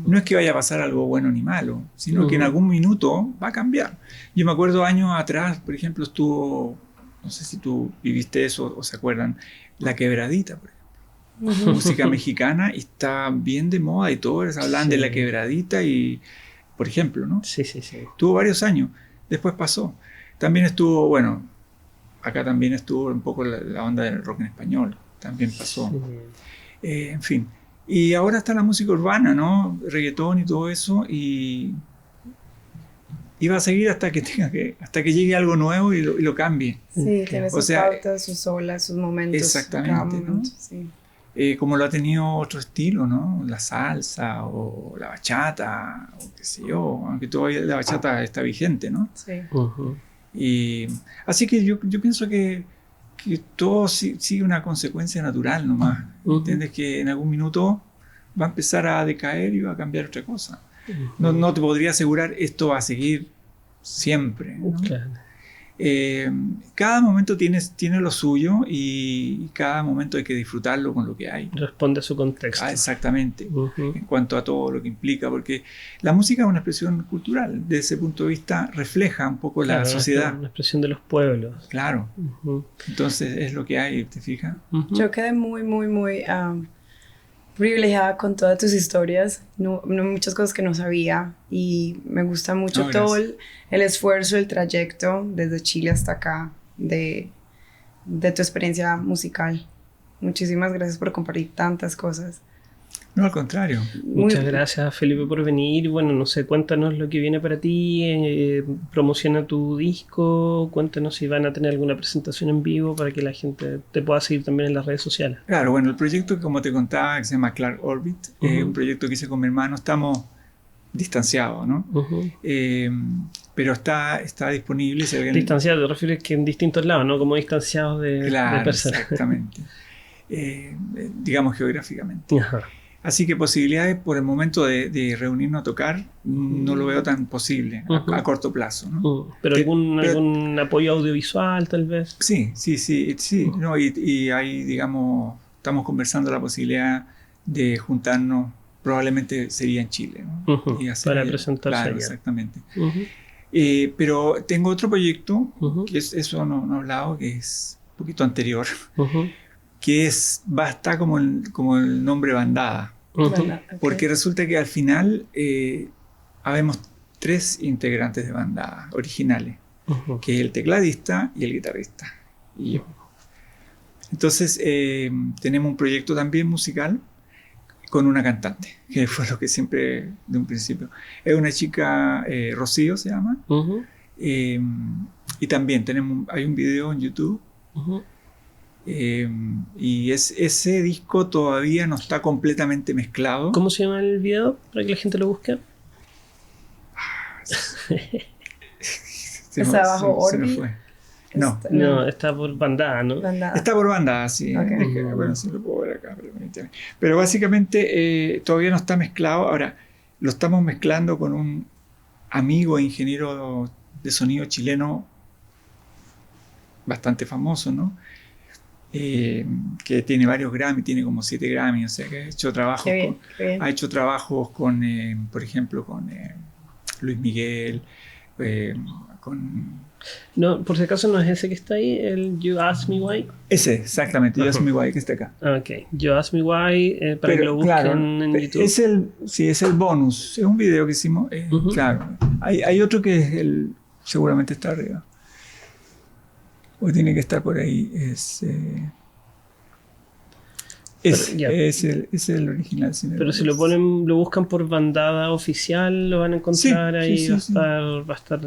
Speaker 2: No es que vaya a pasar algo bueno ni malo, sino que en algún minuto va a cambiar. Yo me acuerdo años atrás, por ejemplo, estuvo, no sé si tú viviste eso o se acuerdan, La Quebradita, por ejemplo. Música mexicana, y está bien de moda y todos hablan de La Quebradita, y por ejemplo, ¿no?
Speaker 1: Sí.
Speaker 2: Tuvo varios años, después pasó. También estuvo, bueno, acá también estuvo un poco la onda del rock en español, también pasó. En fin. Y ahora está la música urbana, ¿no? Reggaetón y todo eso, y va a seguir hasta que llegue algo nuevo y lo cambie.
Speaker 4: Sí, tiene sus pautas, sus olas, sus momentos.
Speaker 2: Exactamente,
Speaker 4: cada momento,
Speaker 2: ¿no?
Speaker 4: Sí.
Speaker 2: Como lo ha tenido otro estilo, ¿no? La salsa o la bachata, o qué sé yo, aunque todavía la bachata está vigente, ¿no?
Speaker 4: Sí.
Speaker 2: Y así que yo pienso que que todo sigue una consecuencia natural nomás. ¿Entiendes? Que en algún minuto va a empezar a decaer y va a cambiar otra cosa. No te podría asegurar esto va a seguir siempre, ¿no?
Speaker 1: Claro.
Speaker 2: Cada momento tiene lo suyo y cada momento hay que disfrutarlo con lo que hay.
Speaker 1: Responde a su contexto.
Speaker 2: Exactamente, en cuanto a todo lo que implica, porque la música es una expresión cultural, desde ese punto de vista refleja un poco la sociedad.
Speaker 1: Una expresión de los pueblos.
Speaker 2: Claro, entonces es lo que hay, ¿te fijas?
Speaker 4: Yo quedé muy, muy, muy privilegiada con todas tus historias, muchas cosas que no sabía y me gusta mucho todo el esfuerzo, el trayecto desde Chile hasta acá de tu experiencia musical. Muchísimas gracias por compartir tantas cosas.
Speaker 2: No, al contrario.
Speaker 1: Muchas gracias, Felipe, por venir. Bueno, no sé, cuéntanos lo que viene para ti, promociona tu disco, cuéntanos si van a tener alguna presentación en vivo para que la gente te pueda seguir también en las redes sociales.
Speaker 2: Claro, bueno, el proyecto, como te contaba, que se llama Clark Orbit, un proyecto que hice con mi hermano, estamos distanciados, ¿no? Pero está disponible. Si alguien...
Speaker 1: Distanciado, te refieres que en distintos lados, ¿no? Como distanciados de personas.
Speaker 2: Exactamente. Digamos geográficamente.
Speaker 1: Ajá.
Speaker 2: Así que posibilidades por el momento de reunirnos a tocar no lo veo tan posible a corto plazo, ¿no?
Speaker 1: ¿Pero algún apoyo audiovisual tal vez?
Speaker 2: Sí. No, y ahí, digamos, estamos conversando la posibilidad de juntarnos, probablemente sería en Chile, ¿no? Y hacer,
Speaker 1: para presentarse allá.
Speaker 2: Exactamente. Pero tengo otro proyecto, que eso no he hablado, que es un poquito anterior. Que va a estar como el nombre Bandada. Porque resulta que al final habemos 3 integrantes de Bandada originales, que es el tecladista y el guitarrista y yo. Entonces tenemos un proyecto también musical con una cantante, que fue lo que siempre de un principio. Es una chica, Rocío se llama, y también hay un video en YouTube. Y ese disco todavía no está completamente mezclado.
Speaker 1: ¿Cómo se llama el video para que la gente lo busque?
Speaker 4: ¿Está bajo Orbit?
Speaker 1: No, está por Bandada, ¿no?
Speaker 2: Está por Bandada, sí. Bueno, sí lo puedo ver acá. Pero básicamente todavía no está mezclado. Ahora, lo estamos mezclando con un amigo e ingeniero de sonido chileno bastante famoso, ¿no? Que tiene varios Grammy, tiene como 7 Grammy, o sea que ha hecho trabajos ha hecho trabajos con, por ejemplo, con Luis Miguel, con...
Speaker 1: No, por si acaso no es ese que está ahí, el You Ask Me Why.
Speaker 2: Ese, exactamente, You Ask Me Why, que está acá.
Speaker 1: Ok, You Ask Me Why, para que lo busquen en YouTube.
Speaker 2: Es el bonus, es un video que hicimos, claro. Hay otro que seguramente está arriba. O tiene que estar por ahí. Es el original.
Speaker 1: Pero si lo buscan por Bandada Oficial, lo van a encontrar ahí. Va a estar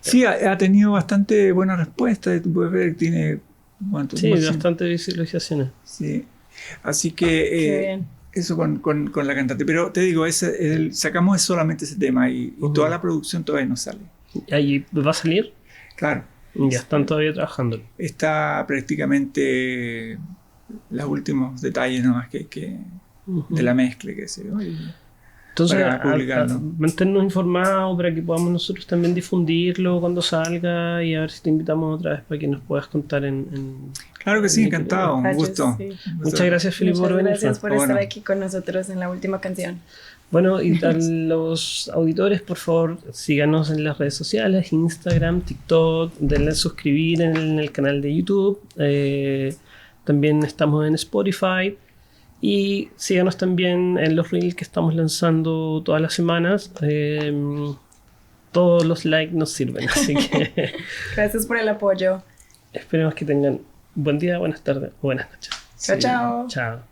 Speaker 2: sí, ha tenido bastante buena respuesta. Tú puedes ver que tiene
Speaker 1: bastante visualizaciones.
Speaker 2: Sí. Así que eso con la cantante. Pero te digo, sacamos solamente ese tema y toda la producción todavía no sale.
Speaker 1: ¿Ahí va a salir?
Speaker 2: Claro.
Speaker 1: Ya están todavía trabajando.
Speaker 2: Está prácticamente los últimos detalles nomás que de la mezcla que se ve.
Speaker 1: Entonces,
Speaker 2: para publicarlo.
Speaker 1: mantenernos informados para que podamos nosotros también difundirlo cuando salga y a ver si te invitamos otra vez para que nos puedas contar
Speaker 2: Claro que sí, encantado, un gusto.
Speaker 4: Sí.
Speaker 1: Muchas gracias, Felipe, por venir.
Speaker 4: Gracias por estar aquí con nosotros en la última canción.
Speaker 1: Bueno, y a los auditores, por favor, síganos en las redes sociales, Instagram, TikTok, denle a suscribir en el canal de YouTube. También estamos en Spotify. Y síganos también en los reels que estamos lanzando todas las semanas. Todos los likes nos sirven, así que...
Speaker 4: Gracias por el apoyo.
Speaker 1: Esperemos que tengan buen día, buenas tardes o buenas noches.
Speaker 4: Chao, chao.
Speaker 1: Chao.